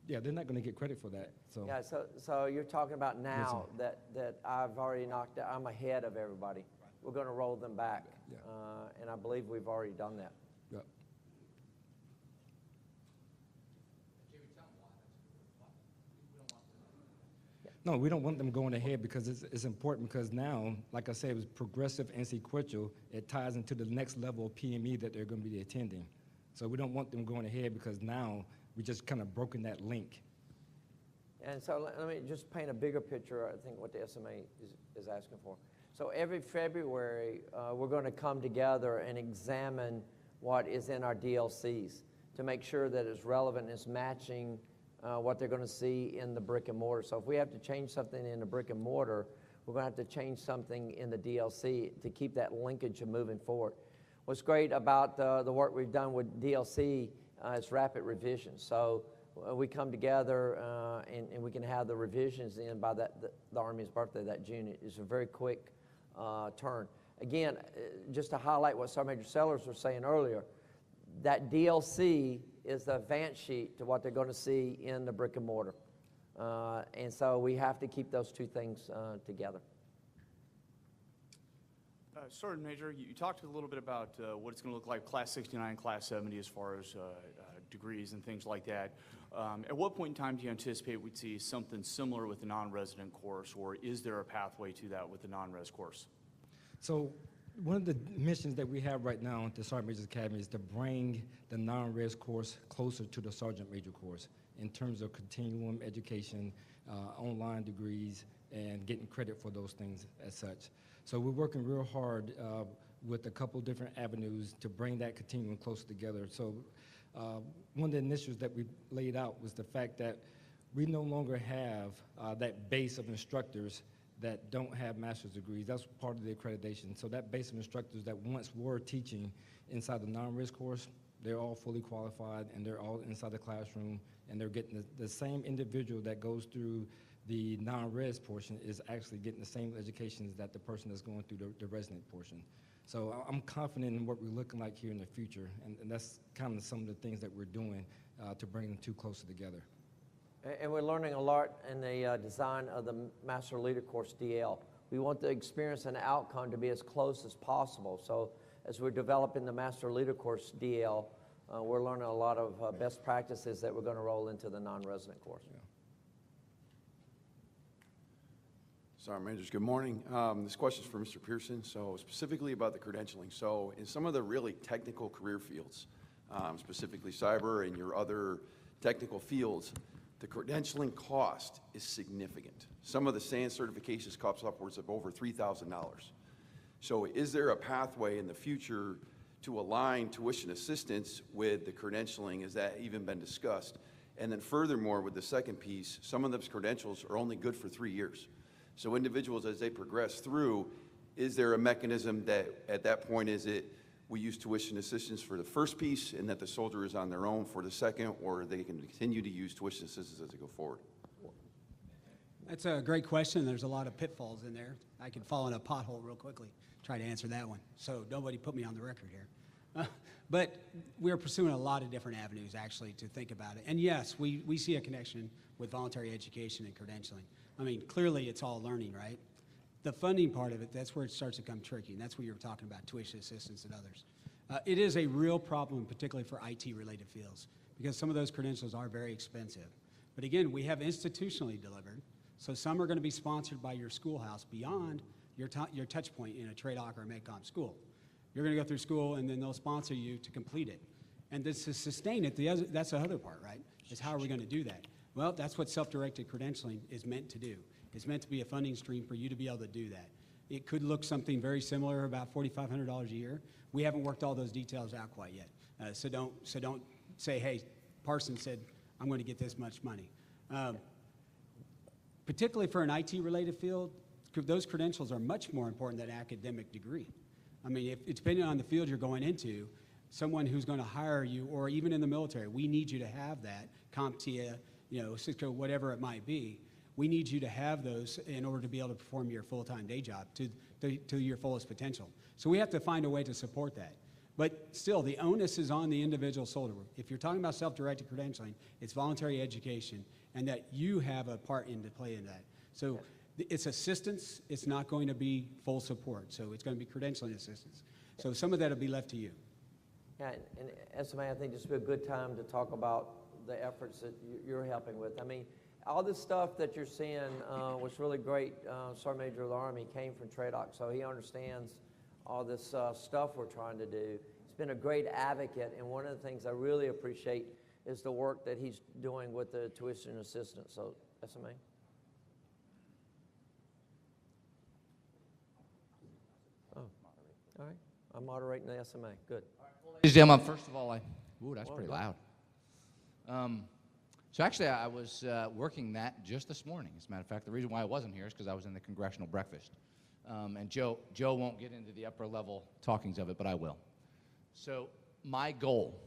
D: Yeah, they're not going to get credit for that. So
B: Yeah, so you're talking about now that I've already knocked out, I'm ahead of everybody. We're going to roll them back.
D: Yeah.
B: And I believe we've already done that.
D: yeah. No, we don't want them going ahead because it's important because now, like I said, it was progressive and sequential. It ties into the next level of PME that they're going to be attending. So we don't want them going ahead because now we just kind of broken that link.
B: And so let me just paint a bigger picture, I think, what the SMA is asking for. So every February, we're going to come together and examine what is in our DLCs to make sure that it's relevant and it's matching what they're going to see in the brick and mortar. So if we have to change something in the brick and mortar, we're going to have to change something in the DLC to keep that linkage of moving forward. What's great about the work we've done with DLC is rapid revision. So we come together and we can have the revisions in by the Army's birthday that June. It's a very quick turn. Again, just to highlight what Sergeant Major Sellers was saying earlier, that DLC is the advance sheet to what they're going to see in the brick and mortar. And so we have to keep those two things together.
H: Sergeant Major, you talked a little bit about what it's going to look like Class 69, Class 70 as far as degrees and things like that. At what point in time do you anticipate we'd see something similar with the non-resident course, or is there a pathway to that with the non-res course?
D: So one of the missions that we have right now at the Sergeant Major's Academy is to bring the non-res course closer to the Sergeant Major course in terms of continuum education, online degrees, and getting credit for those things as such. So we're working real hard with a couple different avenues to bring that continuum closer together. So one of the initiatives that we laid out was the fact that we no longer have that base of instructors that don't have master's degrees. That's part of the accreditation. So that base of instructors that once were teaching inside the non-res course, they're all fully qualified and they're all inside the classroom and they're getting the same individual that goes through the non-res portion is actually getting the same education that the person that's going through the resident portion. So I'm confident in what we're looking like here in the future, and that's kind of some of the things that we're doing to bring them two closer together.
B: And we're learning a lot in the design of the Master Leader Course DL. We want the experience and outcome to be as close as possible. So as we're developing the Master Leader Course DL, we're learning a lot of best practices that we're going to roll into the non-resident course.
D: Yeah.
I: Sergeant Majors, good morning. This question is for Mr. Pearson, so specifically about the credentialing. So in some of the really technical career fields, specifically cyber and your other technical fields, the credentialing cost is significant. Some of the SAN certifications cost upwards of over $3,000. So is there a pathway in the future to align tuition assistance with the credentialing? Has that even been discussed? And then furthermore, with the second piece, some of those credentials are only good for 3 years. So individuals, as they progress through, is there a mechanism that at that point is it we use tuition assistance for the first piece and that the soldier is on their own for the second, or they can continue to use tuition assistance as they go forward?
C: That's a great question. There's a lot of pitfalls in there. I could fall in a pothole real quickly, try to answer that one. So nobody put me on the record here. But we're pursuing a lot of different avenues, actually, to think about it. And yes, we see a connection with voluntary education and credentialing. I mean, clearly it's all learning, right? The funding part of it, that's where it starts to become tricky, and that's what you're talking about, tuition assistance and others. It is a real problem, particularly for IT-related fields, because some of those credentials are very expensive. But again, we have institutionally delivered, so some are going to be sponsored by your schoolhouse beyond your touch point in a TRADOC or a MedCom school. You're going to go through school, and then they'll sponsor you to complete it. And this to sustain it, that's the other part, right? Is how are we going to do that? Well, that's what self-directed credentialing is meant to do. It's meant to be a funding stream for you to be able to do that. It could look something very similar, about $4,500 a year. We haven't worked all those details out quite yet. So don't say, hey, Parsons said, I'm going to get this much money. Particularly for an IT-related field, those credentials are much more important than an academic degree. I mean, if it's depending on the field you're going into, someone who's going to hire you, or even in the military, we need you to have that, CompTIA, Cisco, whatever it might be. We need you to have those in order to be able to perform your full-time day job to your fullest potential. So we have to find a way to support that. But still, the onus is on the individual soldier. If you're talking about self-directed credentialing, it's voluntary education, and that you have a part to play in that. So it's assistance. It's not going to be full support. So it's going to be credentialing assistance. So some of that will be left to you.
B: Yeah, and SMA, I think this would be a good time to talk about the efforts that you're helping with. I mean, all this stuff that you're seeing was really great. Sergeant Major of the Army came from TRADOC, so he understands all this stuff we're trying to do. He's been a great advocate, and one of the things I really appreciate is the work that he's doing with the tuition assistance. So, SMA? Oh, all right. I'm moderating the SMA. Good.
J: Ladies and gentlemen, first of all, that's pretty loud. So actually, I was working that just this morning. As a matter of fact, the reason why I wasn't here is because I was in the congressional breakfast. And Joe won't get into the upper level talkings of it, but I will. So my goal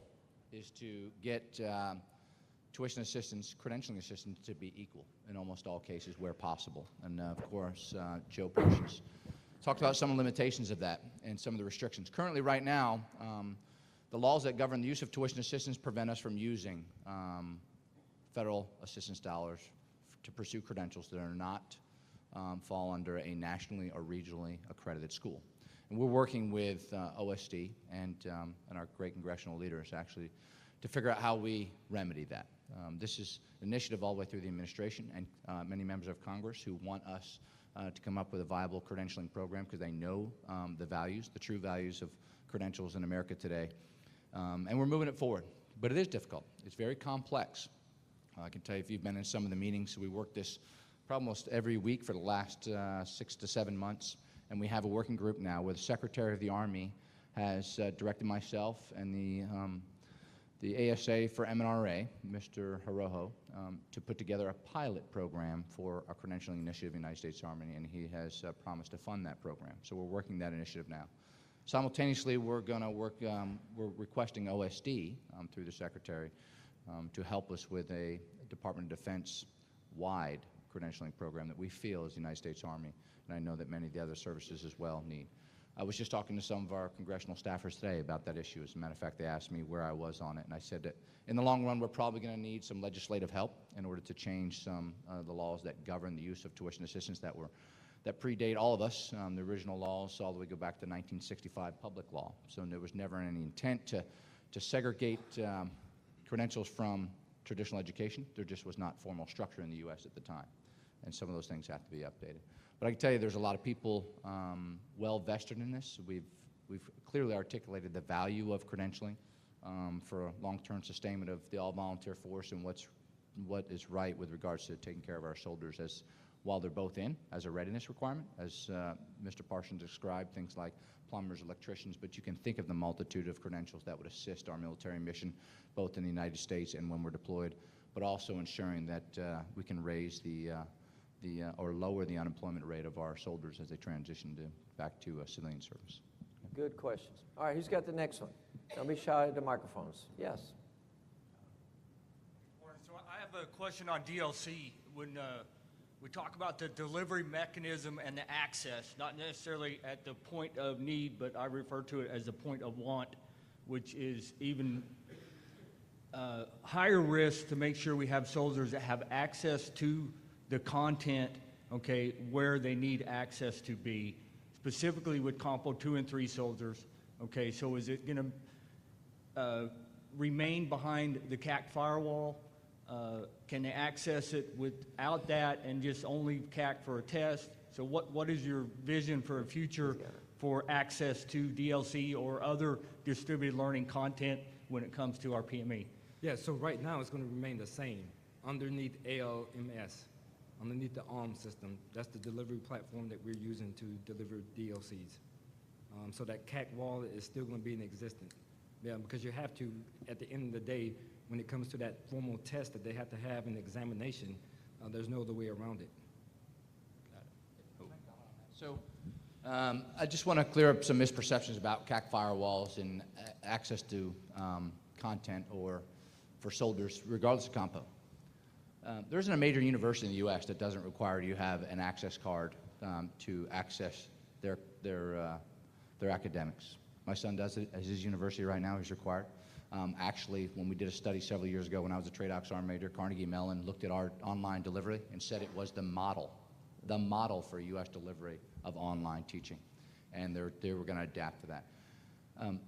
J: is to get tuition assistance, credentialing assistance to be equal in almost all cases where possible. And of course, Joe Parsons talked about some of the limitations of that and some of the restrictions. Currently, right now, the laws that govern the use of tuition assistance prevent us from using federal assistance dollars to pursue credentials that are not fall under a nationally or regionally accredited school. And we're working with OSD and our great congressional leaders actually to figure out how we remedy that. This is an initiative all the way through the administration and many members of Congress who want us to come up with a viable credentialing program because they know the values, the true values of credentials in America today. And we're moving it forward. But it is difficult. It's very complex. I can tell you if you've been in some of the meetings, we worked this almost every week for the last 6 to 7 months. And we have a working group now where the Secretary of the Army has directed myself and the ASA for MNRA, Mr. Hiroho, to put together a pilot program for a credentialing initiative in the United States Army, and he has promised to fund that program. So we're working that initiative now. Simultaneously, we're going to work, we're requesting OSD through the Secretary to help us with a Department of Defense-wide credentialing program that we feel as the United States Army, and I know that many of the other services as well need. I was just talking to some of our congressional staffers today about that issue. As a matter of fact, they asked me where I was on it, and I said that in the long run, we're probably going to need some legislative help in order to change some of the laws that govern the use of tuition assistance that predate all of us. The original laws all the way go back to 1965 public law. So there was never any intent to segregate credentials from traditional education. There just was not formal structure in the U.S. at the time, and some of those things have to be updated. But I can tell you there's a lot of people well vested in this. We've clearly articulated the value of credentialing for a long-term sustainment of the all-volunteer force and what is right with regards to taking care of our soldiers as while they're both in as a readiness requirement, as Mr. Parsons described, things like plumbers, electricians, but you can think of the multitude of credentials that would assist our military mission, both in the United States and when we're deployed, but also ensuring that we can raise or lower the unemployment rate of our soldiers as they transition back to civilian service.
B: Good questions. All right, who's got the next one? Don't be shy of the microphones. Yes.
K: So I have a question on DLC. When we talk about the delivery mechanism and the access, not necessarily at the point of need, but I refer to it as the point of want, which is even higher risk to make sure we have soldiers that have access to the content, okay, where they need access to be, specifically with Compo 2 and 3 soldiers, okay, so is it going to remain behind the CAC firewall? Can they access it without that and just only CAC for a test? So what is your vision for a future for access to DLC or other distributed learning content when it comes to our PME?
D: Yeah, so right now it's going to remain the same. Underneath ALMS, underneath the ARM system, that's the delivery platform that we're using to deliver DLCs. So that CAC wallet is still going to be in existence. Yeah, because you have to, at the end of the day, when it comes to that formal test that they have to have in the examination, there's no other way around it.
J: So I just want to clear up some misperceptions about CAC firewalls and access to content or for soldiers, regardless of compo. There isn't a major university in the U.S. that doesn't require you have an access card to access their academics. My son does it at his university right now. He's required. Actually, when we did a study several years ago when I was a trade ops arm major, Carnegie Mellon looked at our online delivery and said it was the model for U.S. delivery of online teaching. And they were going to adapt to that.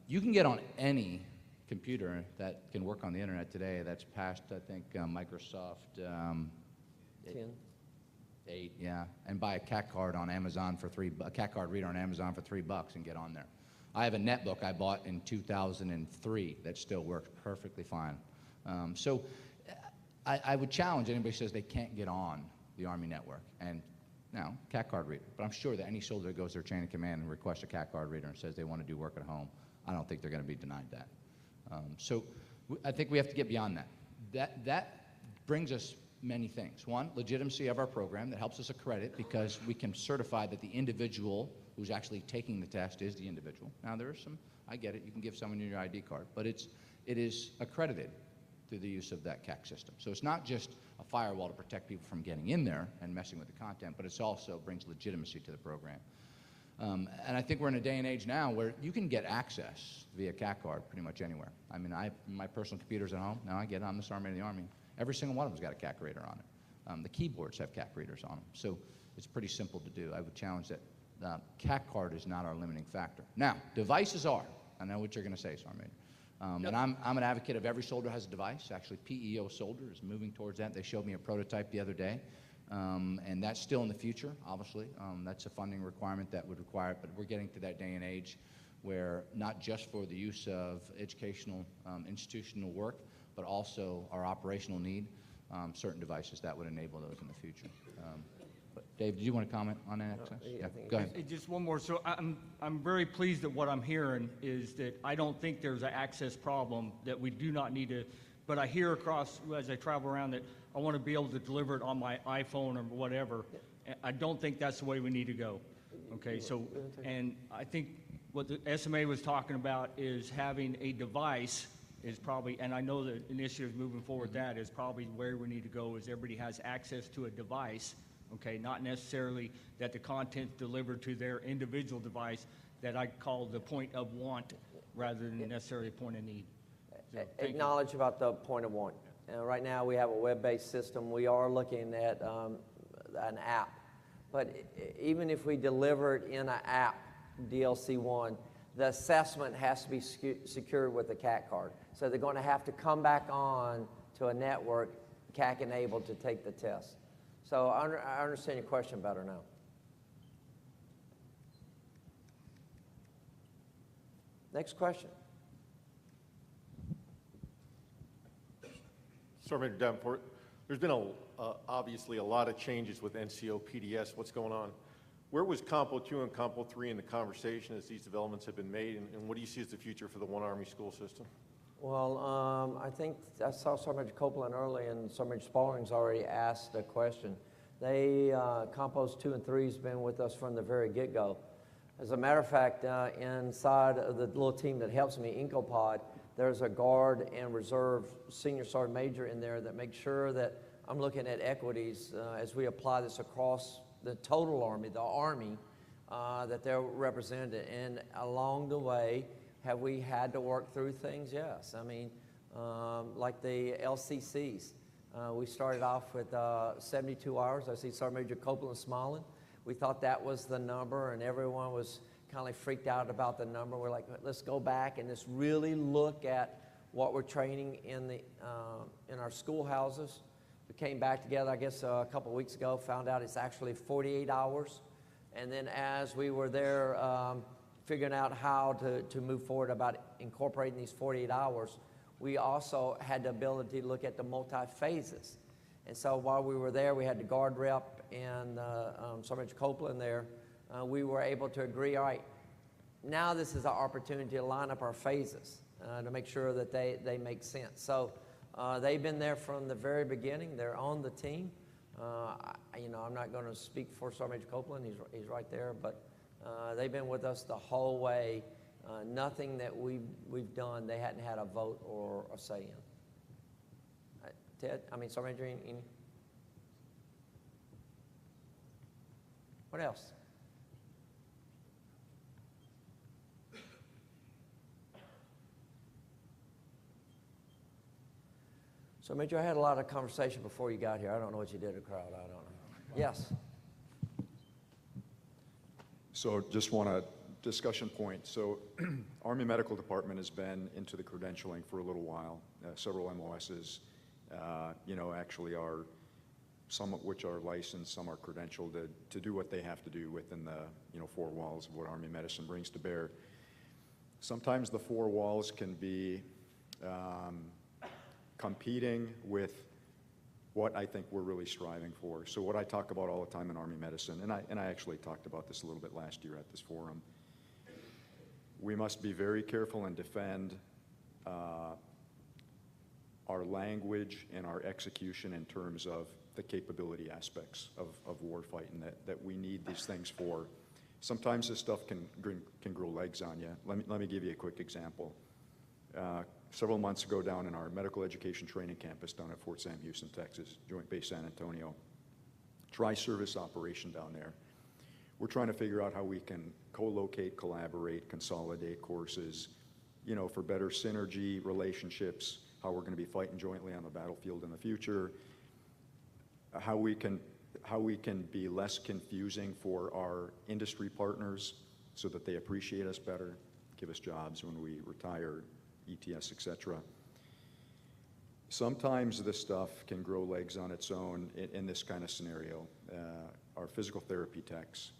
J: You can get on any computer that can work on the internet today that's past, I think, Microsoft
B: 10.
J: 8, yeah, and buy a CAC card on Amazon for a CAC card reader on Amazon for $3 and get on there. I have a netbook I bought in 2003 that still works perfectly fine. So I would challenge anybody who says they can't get on the Army network and now CAC card reader. But I'm sure that any soldier that goes to their chain of command and requests a CAC card reader and says they want to do work at home, I don't think they're going to be denied that. So I think we have to get beyond that. That brings us many things. One, legitimacy of our program that helps us accredit because we can certify that the individual who's actually taking the test is the individual. Now there are some, I get it, you can give someone your ID card, but it is accredited through the use of that CAC system. So it's not just a firewall to protect people from getting in there and messing with the content, but it also brings legitimacy to the program. And I think we're in a day and age now where you can get access via CAC card pretty much anywhere. I mean, my personal computer's at home. Now I get it. I'm the Sergeant of the Army. Every single one of them's got a CAC reader on it. The keyboards have CAC readers on them. So it's pretty simple to do. I would challenge that CAC card is not our limiting factor. Now, devices are. I know what you're going to say, Sergeant Major. And I'm an advocate of every soldier has a device. Actually, PEO soldier is moving towards that. They showed me a prototype the other day. And that's still in the future, obviously. That's a funding requirement that would require it, but we're getting to that day and age where not just for the use of educational, institutional work, but also our operational need, certain devices that would enable those in the future. But Dave, did you want to comment on access?
B: Yeah,
J: go ahead.
K: Hey, just one more. So I'm very pleased that what I'm hearing is that I don't think there's an access problem that we do not need to, but I hear across as I travel around that I want to be able to deliver it on my iPhone or whatever. I don't think that's the way we need to go. Okay, so, and I think what the SMA was talking about is having a device is probably, and I know the initiative moving forward that is probably where we need to go is everybody has access to a device, okay, not necessarily that the content's delivered to their individual device that I call the point of want rather than necessarily a point of need. So,
B: Acknowledge about the point of want. Right now we have a web-based system. We are looking at an app. But even if we deliver it in an app, DLC1, the assessment has to be secured with a CAC card. So they're going to have to come back on to a network, CAC enabled, to take the test. So I understand your question better now. Next question.
F: Sergeant Major Davenport, there's been obviously a lot of changes with NCO PDS. What's going on? Where was Compo 2 and Compo 3 in the conversation as these developments have been made, and what do you see as the future for the One Army school system?
B: Well, I think I saw Sergeant Major Copeland early, and Sergeant Major Spalding's already asked a question. They, Compos 2 and 3 has been with us from the very get-go. As a matter of fact, inside of the little team that helps me, IncoPod, there's a guard and reserve senior sergeant major in there that makes sure that I'm looking at equities as we apply this across the total Army, the Army, that they're represented. And along the way, have we had to work through things? Yes. I mean, like the LCCs. We started off with 72 hours. I see Sergeant Major Copeland smiling. We thought that was the number, and everyone was kind of freaked out about the number. We're like, let's go back and just really look at what we're training in our schoolhouses. We came back together, I guess, a couple of weeks ago, found out it's actually 48 hours. And then as we were there figuring out how to move forward about incorporating these 48 hours, we also had the ability to look at the multi-phases. And so while we were there, we had the guard rep and Sergeant Copeland there. We were able to agree, all right, now this is our opportunity to line up our phases to make sure that they make sense. So they've been there from the very beginning. They're on the team. I'm not going to speak for Sergeant Copeland. He's right there, but they've been with us the whole way. Nothing that we've done they hadn't had a vote or a say in. Ted, Sergeant Major, any? What else? So, Major, I had a lot of conversation before you got here. I don't know what you did to the crowd. I don't know. Yes.
L: So just want a discussion point. So Army Medical Department has been into the credentialing for a little while. Several MOSs, actually are, some of which are licensed, some are credentialed to do what they have to do within the, four walls of what Army medicine brings to bear. Sometimes the four walls can be competing with what I think we're really striving for. So what I talk about all the time in Army medicine, and I actually talked about this a little bit last year at this forum, we must be very careful and defend our language and our execution in terms of the capability aspects of warfighting that we need these things for. Sometimes this stuff can grow legs on you. Let me give you a quick example. Several months ago down in our medical education training campus down at Fort Sam Houston, Texas, Joint Base San Antonio, tri-service operation down there. We're trying to figure out how we can co-locate, collaborate, consolidate courses, for better synergy relationships, how we're going to be fighting jointly on the battlefield in the future, how we can be less confusing for our industry partners so that they appreciate us better, give us jobs when we retire, ETS, etc. Sometimes this stuff can grow legs on its own in this kind of scenario. Our physical therapy techs,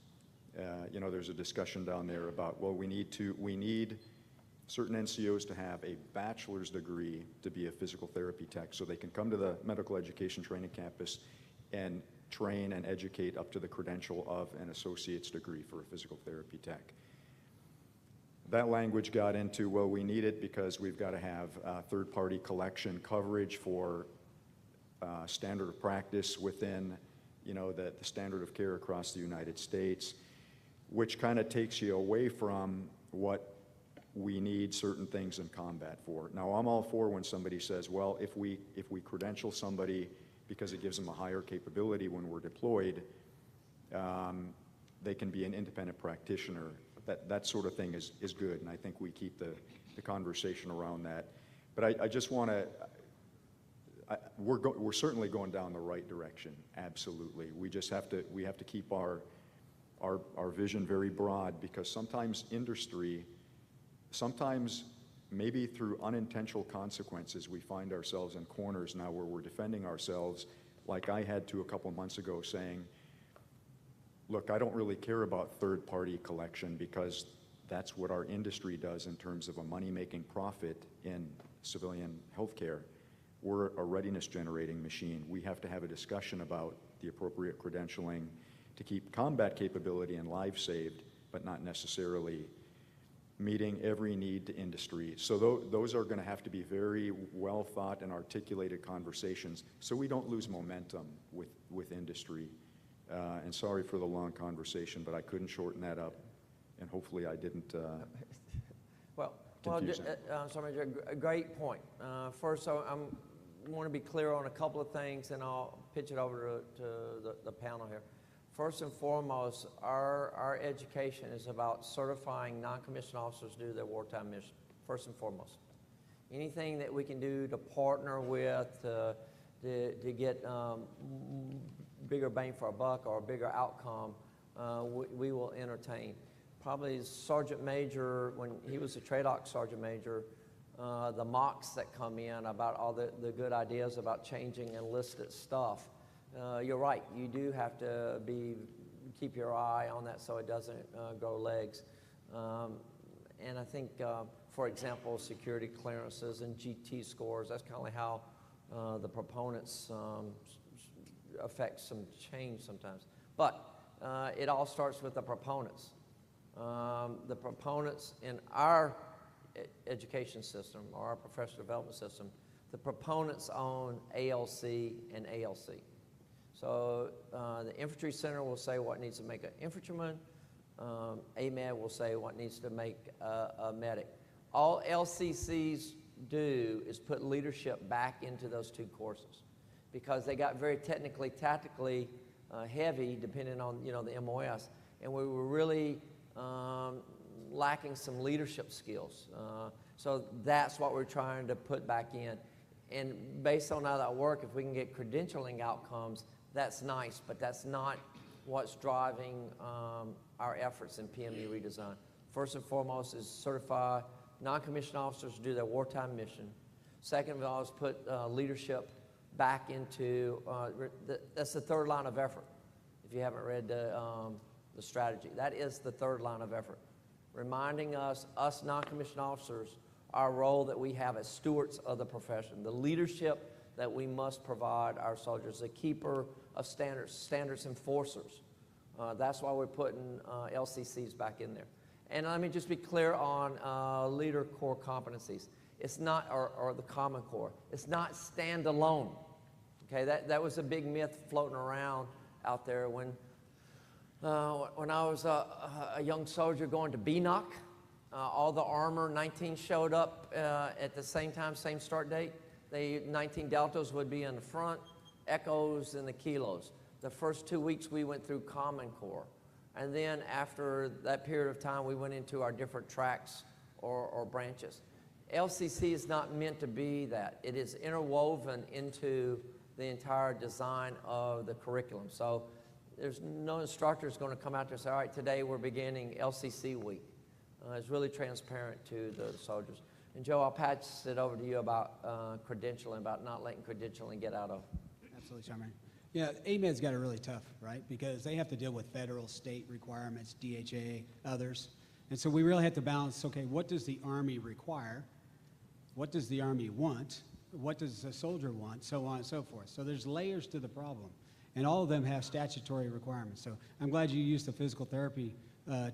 L: there's a discussion down there about, well, we need certain NCOs to have a bachelor's degree to be a physical therapy tech so they can come to the medical education training campus and train and educate up to the credential of an associate's degree for a physical therapy tech. That language got into, well, we need it because we've got to have third-party collection coverage for standard of practice within, the standard of care across the United States, which kind of takes you away from what we need certain things in combat for. Now, I'm all for when somebody says, well, if we credential somebody because it gives them a higher capability when we're deployed, they can be an independent practitioner. That sort of thing is good, and I think we keep the conversation around that. But I just want to, we're certainly going down the right direction, absolutely. We just have to keep our vision very broad, because sometimes industry, sometimes maybe through unintentional consequences, we find ourselves in corners now where we're defending ourselves, like I had to a couple months ago, saying, look, I don't really care about third-party collection because that's what our industry does in terms of a money-making profit in civilian healthcare. We're a readiness-generating machine. We have to have a discussion about the appropriate credentialing to keep combat capability and lives saved, but not necessarily meeting every need to industry. So those are going to have to be very well thought and articulated conversations so we don't lose momentum with industry. And sorry for the long conversation, but I couldn't shorten that up, and hopefully I didn't confuse it.
B: Sorry, a great point. First, I want to be clear on a couple of things, and I'll pitch it over to the panel here. First and foremost, our education is about certifying non-commissioned officers to do their wartime mission, first and foremost. Anything that we can do to partner with to get bigger bang for our buck or a bigger outcome, we will entertain. Probably Sergeant Major, when he was a TRADOC Sergeant Major, the mocks that come in about all the good ideas about changing enlisted stuff, you're right, you do have to keep your eye on that so it doesn't grow legs. And I think, for example, security clearances and GT scores, that's kind of like how the proponents affect some change sometimes. But it all starts with the proponents. The proponents in our education system, or our professional development system, the proponents own ALC and ALC. So the Infantry Center will say what needs to make an infantryman. AMED will say what needs to make a medic. All LCCs do is put leadership back into those two courses because they got very technically, tactically heavy depending on, you know, the MOS, and we were really lacking some leadership skills. So that's what we're trying to put back in. And based on how that works, if we can get credentialing outcomes, that's nice, but that's not what's driving our efforts in PME redesign. First and foremost is certify non-commissioned officers to do their wartime mission. Second of all is put leadership back into, that's the third line of effort. If you haven't read the strategy, that is the third line of effort. Reminding us non-commissioned officers, our role that we have as stewards of the profession, the leadership that we must provide our soldiers, the keeper of standards enforcers. That's why we're putting LCCs back in there. And let me just be clear on leader core competencies. It's not, or the Common Core, it's not standalone. Okay, that was a big myth floating around out there when I was a young soldier going to BNOC. All the armor, 19 showed up at the same time, same start date. The 19 Deltas would be in the front, Echoes and the Kilos. The first 2 weeks we went through Common Core. And then after that period of time, we went into our different tracks or branches. LCC is not meant to be that. It is interwoven into the entire design of the curriculum. So there's no instructor is going to come out there and say, all right, today we're beginning LCC week. It's really transparent to the soldiers. And Joe, I'll pass it over to you about credentialing, about not letting credentialing get out of.
C: Absolutely, Sergeant. Yeah, AMED's got it really tough, right? Because they have to deal with federal, state requirements, DHA, others. And so we really have to balance, okay, what does the Army require? What does the Army want? What does the soldier want? So on and so forth. So there's layers to the problem. And all of them have statutory requirements. So I'm glad you used the physical therapy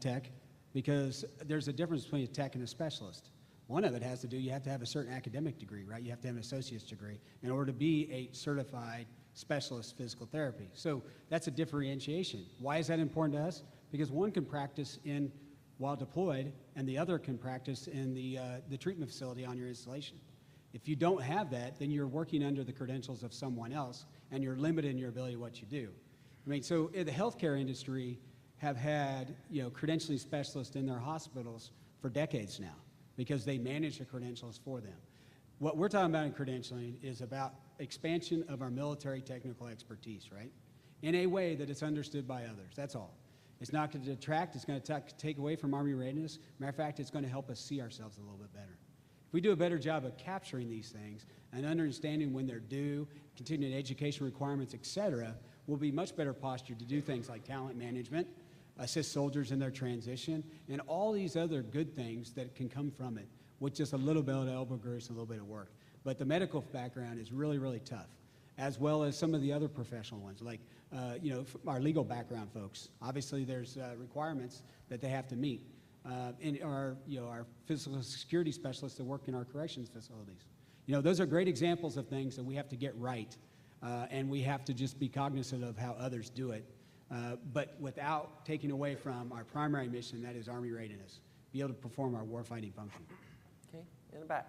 C: tech, because there's a difference between a tech and a specialist. One of it has to do, you have to have a certain academic degree, right? You have to have an associate's degree in order to be a certified specialist physical therapy. So that's a differentiation. Why is that important to us? Because one can practice while deployed, and the other can practice in the treatment facility on your installation. If you don't have that, then you're working under the credentials of someone else, and you're limited in your ability to what you do. I mean, so in the healthcare industry have had, you know, credentialing specialists in their hospitals for decades now because they manage the credentials for them. What we're talking about in credentialing is about expansion of our military technical expertise, right? In a way that it's understood by others, that's all. It's not going to detract, it's going to take away from Army readiness. Matter of fact, it's going to help us see ourselves a little bit better. If we do a better job of capturing these things and understanding when they're due, continuing education requirements, et cetera, we'll be much better postured to do things like talent management, assist soldiers in their transition, and all these other good things that can come from it with just a little bit of elbow grease and a little bit of work. But the medical background is really, really tough, as well as some of the other professional ones, like you know, our legal background folks. Obviously, there's requirements that they have to meet. And our physical security specialists that work in our corrections facilities. You know, those are great examples of things that we have to get right, and we have to just be cognizant of how others do it, but without taking away from our primary mission, that is Army readiness, be able to perform our warfighting function.
B: Okay, in the back.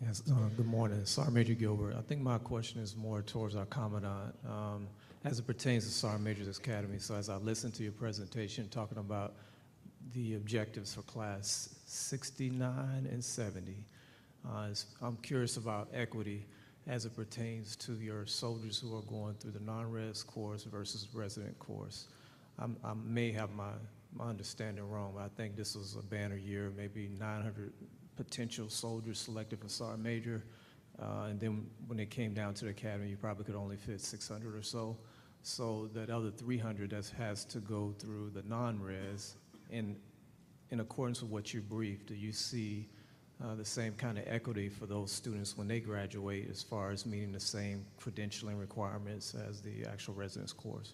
M: Yes, good morning. Sergeant Major Gilbert. I think my question is more towards our Commandant as it pertains to Sergeant Major's Academy. So as I listened to your presentation talking about the objectives for Class 69 and 70, I'm curious about equity as it pertains to your soldiers who are going through the non-res course versus resident course. I may have my understanding wrong, but I think this was a banner year, maybe 900 potential soldiers selected for Sergeant Major, and then when it came down to the academy, you probably could only fit 600 or so. So that other 300 that has to go through the non-res, in accordance with what you briefed, do you see the same kind of equity for those students when they graduate as far as meeting the same credentialing requirements as the actual residence course?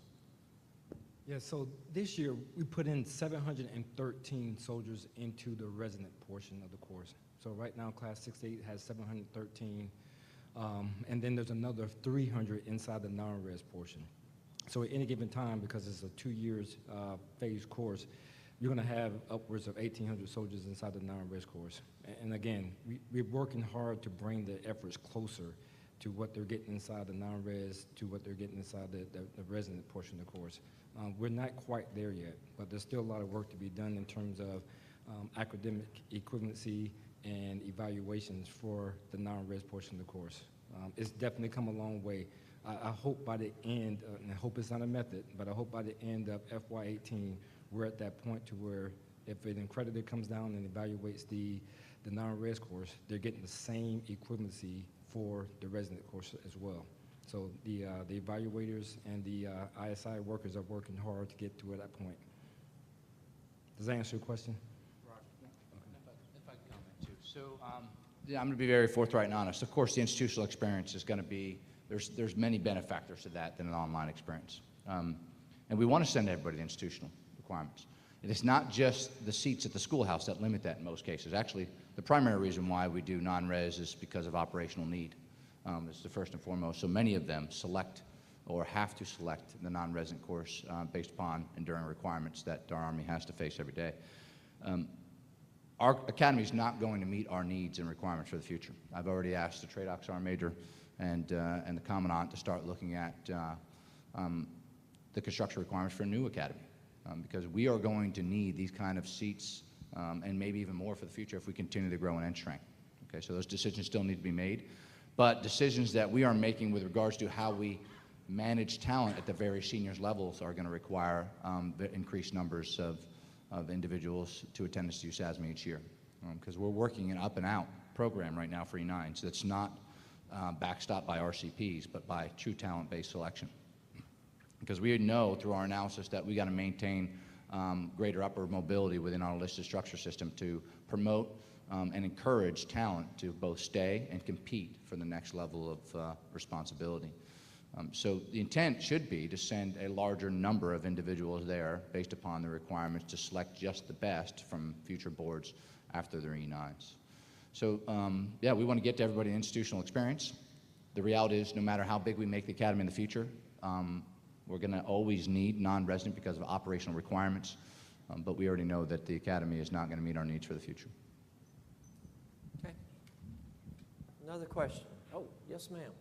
D: Yeah, so this year we put in 713 soldiers into the resident portion of the course. So right now, Class 6-8 has 713, and then there's another 300 inside the non-res portion. So at any given time, because it's a 2 years phased course, you're going to have upwards of 1,800 soldiers inside the non-res course. And again, we're working hard to bring the efforts closer to what they're getting inside the non-res to what they're getting inside the resident portion of the course. We're not quite there yet, but there's still a lot of work to be done in terms of academic equivalency and evaluations for the non-res portion of the course. It's definitely come a long way. I hope by the end, and I hope it's not a method, but I hope by the end of FY18, we're at that point to where if an accreditor comes down and evaluates the non-res course, they're getting the same equivalency for the resident course as well. So the evaluators and the ISI workers are working hard to get to that point. Does that answer your question?
J: If I can comment too. So yeah, I'm going to be very forthright and honest. Of course, the institutional experience is going to be, there's many benefactors to that than an online experience. And we want to send everybody the institutional requirements. It is not just the seats at the schoolhouse that limit that in most cases. Actually, the primary reason why we do non-res is because of operational need. It's the first and foremost. So many of them select or have to select the non-resident course based upon enduring requirements that our Army has to face every day. Our Academy is not going to meet our needs and requirements for the future. I've already asked the Trade Sergeant Major and the Commandant to start looking at the construction requirements for a new academy because we are going to need these kind of seats and maybe even more for the future if we continue to grow in end strength. Okay, so those decisions still need to be made, but decisions that we are making with regards to how we manage talent at the very seniors levels are going to require the increased numbers of individuals to attend the CUSASMA each year because we're working an up and out program right now for E9s that's not backstopped by RCPs but by true talent-based selection. Because we know through our analysis that we got to maintain greater upward mobility within our listed structure system to promote and encourage talent to both stay and compete for the next level of responsibility. So the intent should be to send a larger number of individuals there based upon the requirements to select just the best from future boards after their E9s. So yeah, we want to get to everybody an institutional experience. The reality is no matter how big we make the academy in the future, we're going to always need non-resident because of operational requirements, but we already know that the academy is not going to meet our needs for the future.
B: Okay. Another question. Oh, yes, ma'am.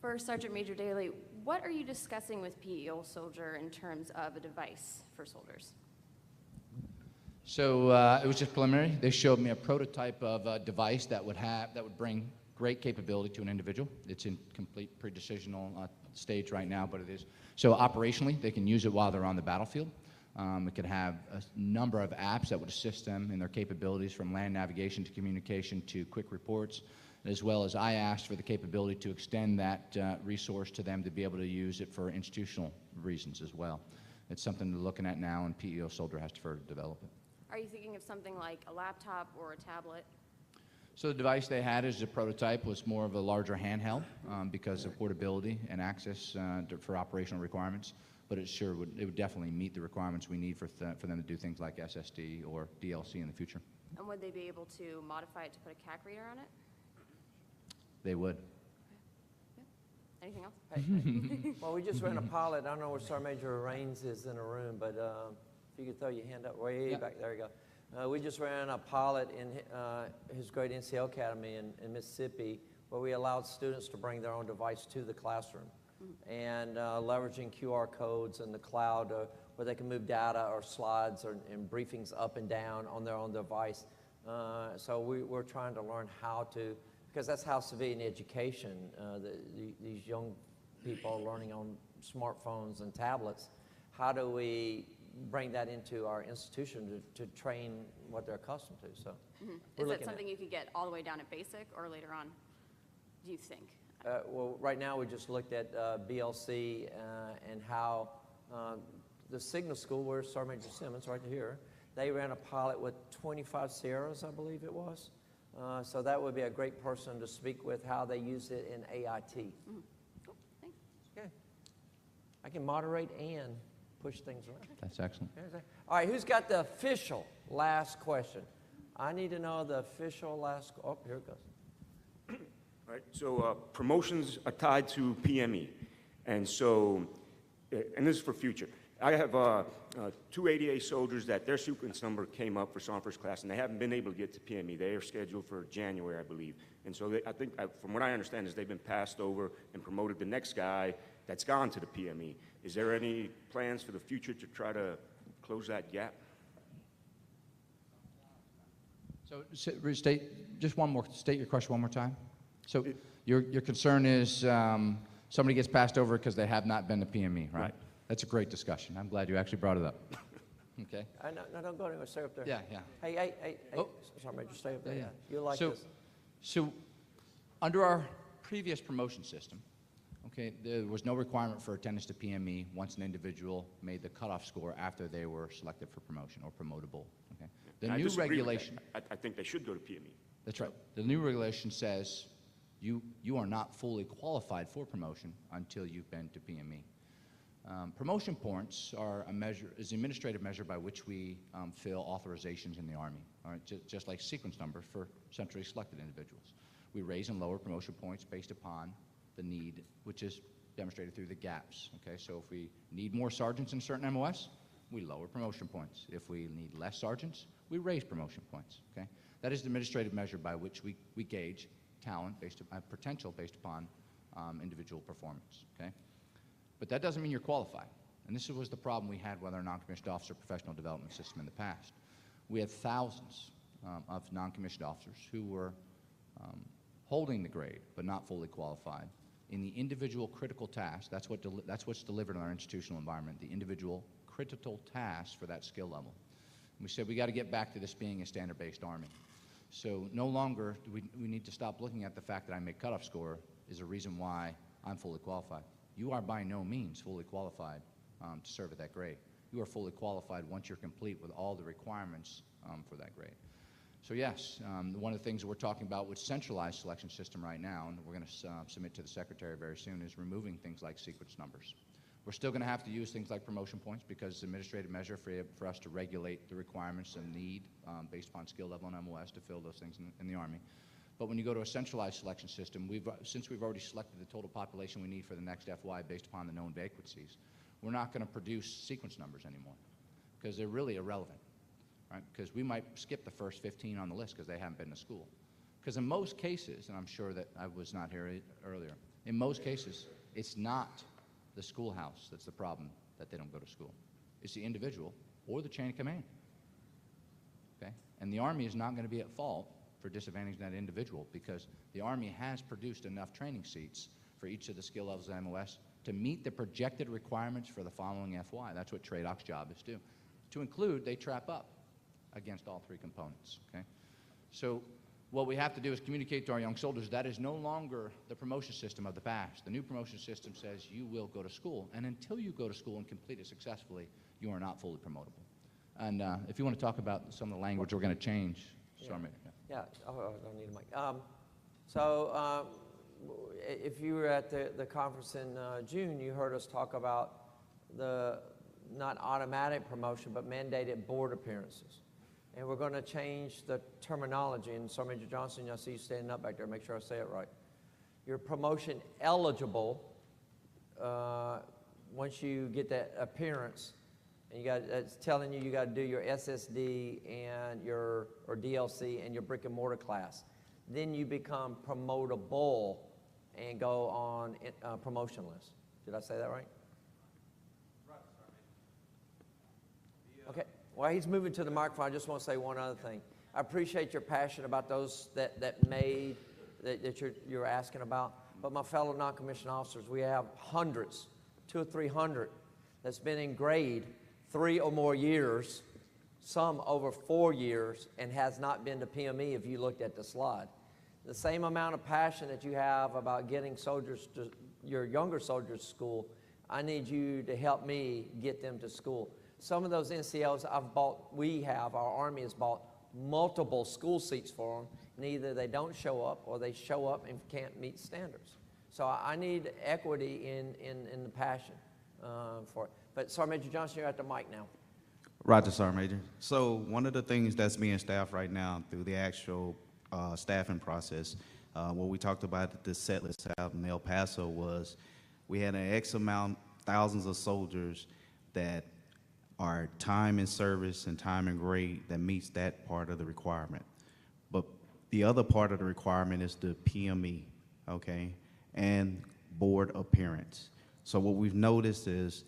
N: For Sergeant Major Dailey, what are you discussing with PEO Soldier in terms of a device for soldiers?
J: So it was just preliminary. They showed me a prototype of a device that would bring great capability to an individual. It's in complete pre-decisional stage right now, but it is. So operationally, they can use it while they're on the battlefield. It could have a number of apps that would assist them in their capabilities from land navigation to communication to quick reports, as well as I asked for the capability to extend that resource to them to be able to use it for institutional reasons as well. It's something they're looking at now, and PEO Soldier has to further develop it.
N: Are you thinking of something like a laptop or a tablet?
J: So the device they had as a prototype was more of a larger handheld because of portability and access for operational requirements, but it would definitely meet the requirements we need for them to do things like SSD or DLC in the future.
N: And would they be able to modify it to put a CAC reader on it?
J: They would.
N: Yeah. Anything else?
B: Hey. Well, we just ran a pilot. I don't know where Sergeant Major Raines is in the room, but if you could throw your hand up way back, there you go. We just ran a pilot in his great NCO Academy in Mississippi where we allowed students to bring their own device to the classroom and leveraging QR codes in the cloud where they can move data or slides and briefings up and down on their own device. So we're trying to learn how to, because that's how civilian education, these young people are learning on smartphones and tablets. How do we bring that into our institution to train what they're accustomed to? So,
N: Is that something you could get all the way down at basic or later on, do you think?
B: Well, right now we just looked at BLC and how the Signal School, where Sergeant Major Simmons, right here, they ran a pilot with 25 Sierras, I believe it was. So that would be a great person to speak with how they use it in AIT.
N: Cool, thanks.
B: Okay. I can moderate and push things around.
J: That's excellent.
B: All right, who's got the official last question? I need to know the official last, oh, here it goes.
O: All right, so promotions are tied to PME. And so, and this is for future. I have two ADA soldiers that their sequence number came up for Sergeant First Class, and they haven't been able to get to PME. They are scheduled for January, I believe. And so I think, from what I understand, is they've been passed over and promoted the next guy that's gone to the PME. Is there any plans for the future to try to close that gap?
J: So state your question one more time. So your concern is somebody gets passed over because they have not been to PME, right? That's a great discussion. I'm glad you actually brought it up. Okay.
B: No, don't go anywhere. Stay up there.
J: Yeah, yeah.
B: Hey.
J: Oh.
B: Sorry, Major, stay up there.
J: Yeah.
B: You like
J: so,
B: this.
J: So, under our previous promotion system, okay, there was no requirement for attendance to PME once an individual made the cutoff score after they were selected for promotion or promotable. Okay. The new regulation.
O: I think they should go to PME.
J: That's right. The new regulation says you are not fully qualified for promotion until you've been to PME. Promotion points are an administrative measure by which we fill authorizations in the Army, all right, just like sequence numbers for centrally selected individuals. We raise and lower promotion points based upon the need, which is demonstrated through the gaps, okay? So if we need more sergeants in a certain MOS, we lower promotion points. If we need less sergeants, we raise promotion points, okay? That is the administrative measure by which we gauge talent potential based upon individual performance, okay? But that doesn't mean you're qualified. And this was the problem we had with our non-commissioned officer professional development system in the past. We had thousands of non-commissioned officers who were holding the grade but not fully qualified in the individual critical task. That's what's delivered in our institutional environment, the individual critical task for that skill level. And we said we got to get back to this being a standard-based Army. So no longer do we need to stop looking at the fact that I make cutoff score is a reason why I'm fully qualified. You are by no means fully qualified to serve at that grade. You are fully qualified once you're complete with all the requirements for that grade. So yes, one of the things that we're talking about with centralized selection system right now, and we're going to submit to the Secretary very soon, is removing things like sequence numbers. We're still going to have to use things like promotion points because it's an administrative measure for us to regulate the requirements and need based upon skill level and MOS to fill those things in the Army. But when you go to a centralized selection system, since we've already selected the total population we need for the next FY based upon the known vacancies, we're not going to produce sequence numbers anymore because they're really irrelevant, right? Because we might skip the first 15 on the list because they haven't been to school. Because in most cases, and I'm sure that I was not here earlier, in most cases, it's not the schoolhouse that's the problem that they don't go to school. It's the individual or the chain of command, okay? And the Army is not going to be at fault for disadvantaging that individual because the Army has produced enough training seats for each of the skill levels of MOS to meet the projected requirements for the following FY. That's what TRADOC's job is to do. To include, they trap up against all three components, okay? So what we have to do is communicate to our young soldiers that is no longer the promotion system of the past. The new promotion system says you will go to school, and until you go to school and complete it successfully, you are not fully promotable. And if you want to talk about some of the language we're going to change, Sergeant Major.
B: Yeah, I don't need a mic. So if you were at the conference in June, you heard us talk about the not automatic promotion, but mandated board appearances. And we're going to change the terminology. And Sergeant Major Johnson, I see you standing up back there. Make sure I say it right. You're promotion eligible once you get that appearance. And it's telling you got to do your SSD and or DLC and your brick and mortar class. Then you become promotable and go on promotion list. Did I say that right? Okay. While he's moving to the microphone, I just want to say one other thing. I appreciate your passion about those that you're asking about. But my fellow non-commissioned officers, we have hundreds, 200 or 300 that's been in grade 3 or more years, some over 4 years, and has not been to PME if you looked at the slide. The same amount of passion that you have about getting soldiers to, your younger soldiers to school, I need you to help me get them to school. Some of those NCOs our Army has bought multiple school seats for them, and either they don't show up or they show up and can't meet standards. So I need equity in the passion for it. But Sergeant Major Johnson, you're at the mic now.
P: Roger, Sergeant Major. So one of the things that's being staffed right now through the actual staffing process, what we talked about at the set list out in El Paso was we had an X amount, thousands of soldiers that are time in service and time in grade that meets that part of the requirement. But the other part of the requirement is the PME, okay, and board appearance. So what we've noticed is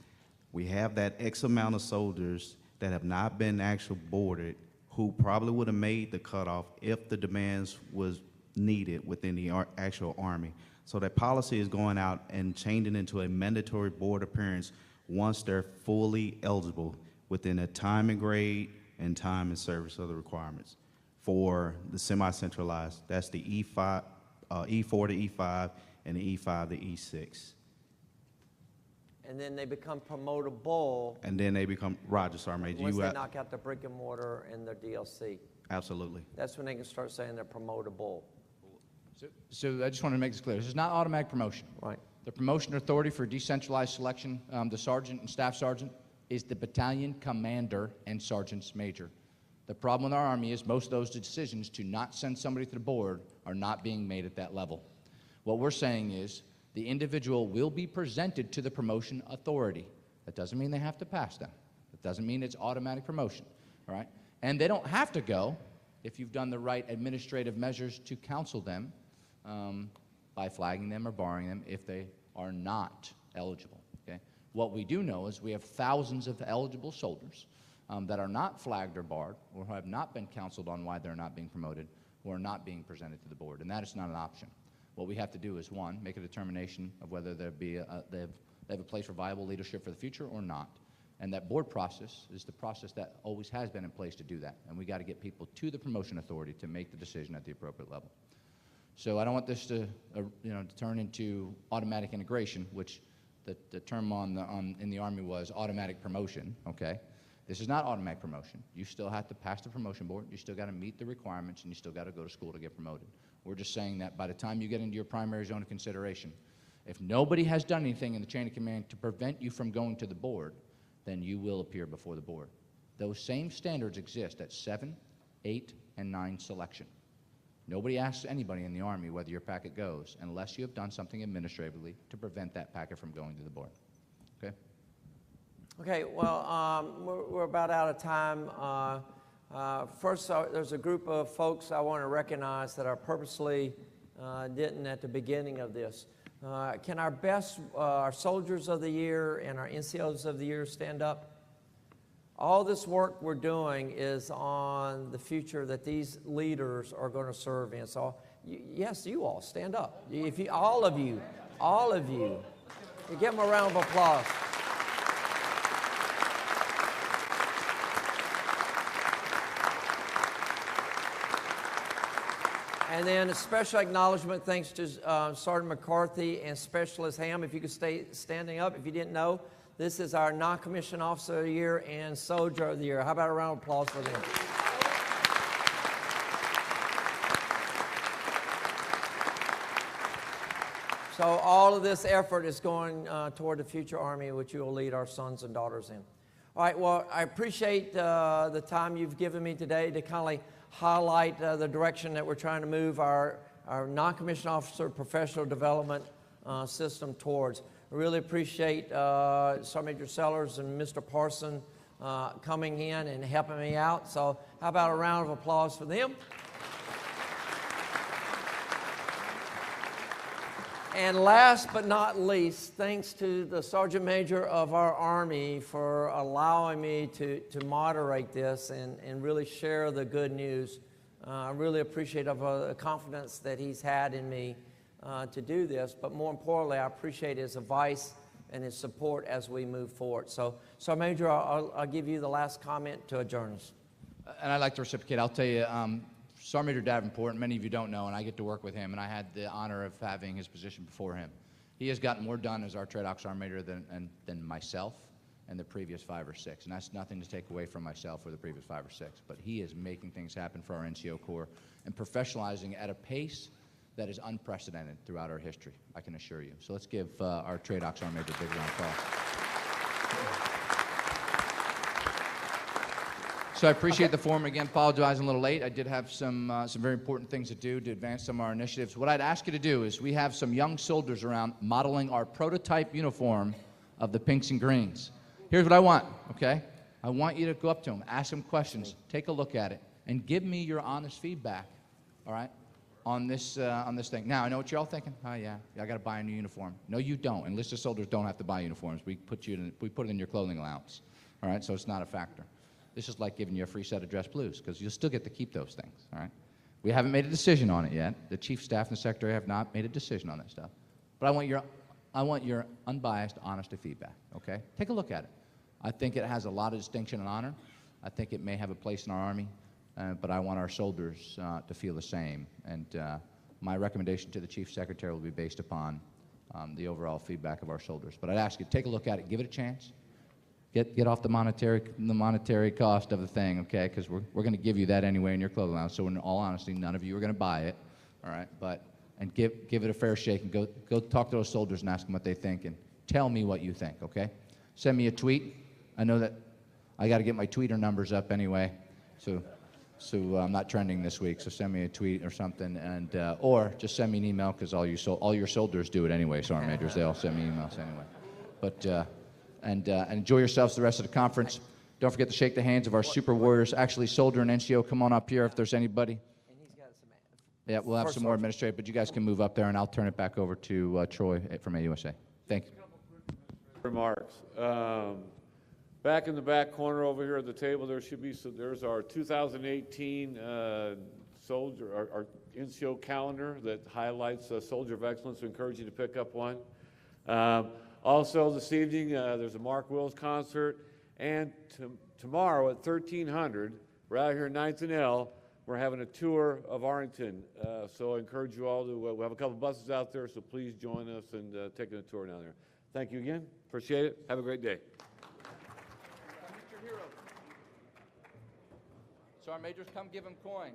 P: we have that X amount of soldiers that have not been actually boarded who probably would have made the cutoff if the demands was needed within the actual Army. So that policy is going out and changing into a mandatory board appearance once they're fully eligible within a time and grade and time and service of the requirements. For the semi-centralized, that's the E4 to E5 and the E5 to E6.
B: And then they become promotable.
P: And then they become, Roger, Sergeant Major.
B: Once they knock out the brick and mortar and their DLC.
P: Absolutely.
B: That's when they can start saying they're promotable.
J: So I just want to make this clear. This is not automatic promotion.
B: Right.
J: The promotion authority for decentralized selection, the sergeant and staff sergeant, is the battalion commander and sergeant's major. The problem with our Army is most of those decisions to not send somebody to the board are not being made at that level. What we're saying is the individual will be presented to the promotion authority. That doesn't mean they have to pass them. That doesn't mean it's automatic promotion, all right? And they don't have to go if you've done the right administrative measures to counsel them by flagging them or barring them if they are not eligible, okay? What we do know is we have thousands of eligible soldiers that are not flagged or barred or have not been counseled on why they're not being promoted or are not being presented to the board, and that is not an option. What we have to do is, one, make a determination of whether they have a place for viable leadership for the future or not. And that board process is the process that always has been in place to do that. And we got to get people to the promotion authority to make the decision at the appropriate level. So I don't want this to, to turn into automatic integration, which the term in the Army was automatic promotion, okay? This is not automatic promotion. You still have to pass the promotion board. You still got to meet the requirements, and you still got to go to school to get promoted. We're just saying that by the time you get into your primary zone of consideration, if nobody has done anything in the chain of command to prevent you from going to the board, then you will appear before the board. Those same standards exist at 7, 8, and 9 selection. Nobody asks anybody in the Army whether your packet goes unless you have done something administratively to prevent that packet from going to the board. Okay?
B: Okay, well, we're about out of time. First, there's a group of folks I want to recognize that I purposely didn't at the beginning of this. Can our soldiers of the year and our NCOs of the year stand up? All this work we're doing is on the future that these leaders are going to serve in. So, yes, you all stand up. All of you, give them a round of applause. And then a special acknowledgement thanks to Sergeant McCarthy and Specialist Ham. If you could stay standing up, if you didn't know, this is our non-commissioned officer of the year and soldier of the year. How about a round of applause for them? So all of this effort is going toward the future Army, which you will lead our sons and daughters in. All right, well, I appreciate the time you've given me today to kind of highlight the direction that we're trying to move our non-commissioned officer professional development system towards. I really appreciate Sergeant Major Sellers and Mr. Parson coming in and helping me out. So how about a round of applause for them? And last but not least, thanks to the Sergeant Major of our Army for allowing me to moderate this and really share the good news. I really appreciate the confidence that he's had in me to do this, but more importantly, I appreciate his advice and his support as we move forward. So Sergeant Major, I'll give you the last comment to adjourn us.
J: And I'd like to reciprocate. I'll tell you, Sergeant Major Davenport, many of you don't know, and I get to work with him, and I had the honor of having his position before him. He has gotten more done as our Trade Ops Sergeant Major than myself and the previous 5 or 6, and that's nothing to take away from myself or the previous 5 or 6, but he is making things happen for our NCO Corps and professionalizing at a pace that is unprecedented throughout our history, I can assure you. So let's give our Trade Ops Sergeant Major a big round of applause. So I appreciate the forum. Again, apologizing a little late. I did have some very important things to do to advance some of our initiatives. What I'd ask you to do is we have some young soldiers around modeling our prototype uniform of the pinks and greens. Here's what I want, okay? I want you to go up to them, ask them questions, take a look at it, and give me your honest feedback, all right, on this thing. Now, I know what you're all thinking. Oh, yeah, I got to buy a new uniform. No, you don't. Enlisted soldiers don't have to buy uniforms. We put it in your clothing allowance, all right? So it's not a factor. This is like giving you a free set of dress blues, because you'll still get to keep those things, all right? We haven't made a decision on it yet. The Chief Staff and the Secretary have not made a decision on that stuff. But I want your unbiased, honest feedback, okay? Take a look at it. I think it has a lot of distinction and honor. I think it may have a place in our Army, but I want our soldiers to feel the same. And my recommendation to the Chief Secretary will be based upon the overall feedback of our soldiers. But I'd ask you to take a look at it, give it a chance. Get off the monetary cost of the thing, okay? Because we're going to give you that anyway in your clothing allowance. So in all honesty, none of you are going to buy it, all right? And give it a fair shake and go talk to those soldiers and ask them what they think and tell me what you think, okay? Send me a tweet. I know that I got to get my tweeter numbers up anyway, so I'm not trending this week. So send me a tweet or something, and or just send me an email, because all your soldiers do it anyway. Sergeant Majors, they all send me emails anyway. But and enjoy yourselves the rest of the conference. Don't forget to shake the hands of our super warriors. Actually, soldier and NCO, come on up here if there's anybody.
B: And he's got some.
J: Yeah, we'll have some more administrative, but you guys can move up there, and I'll turn it back over to Troy from AUSA. Thank you.
Q: Remarks. Back in the back corner over here at the table, there's our 2018 our NCO calendar that highlights Soldier of Excellence. We encourage you to pick up one. Also this evening, there's a Mark Wills concert, and tomorrow at 1300, we're out here in 9th and L, we're having a tour of Arlington. So I encourage you all to, we have a couple buses out there, so please join us and taking a tour down there. Thank you again. Appreciate it. Have a great day.
J: Sergeant Majors, come give them coins.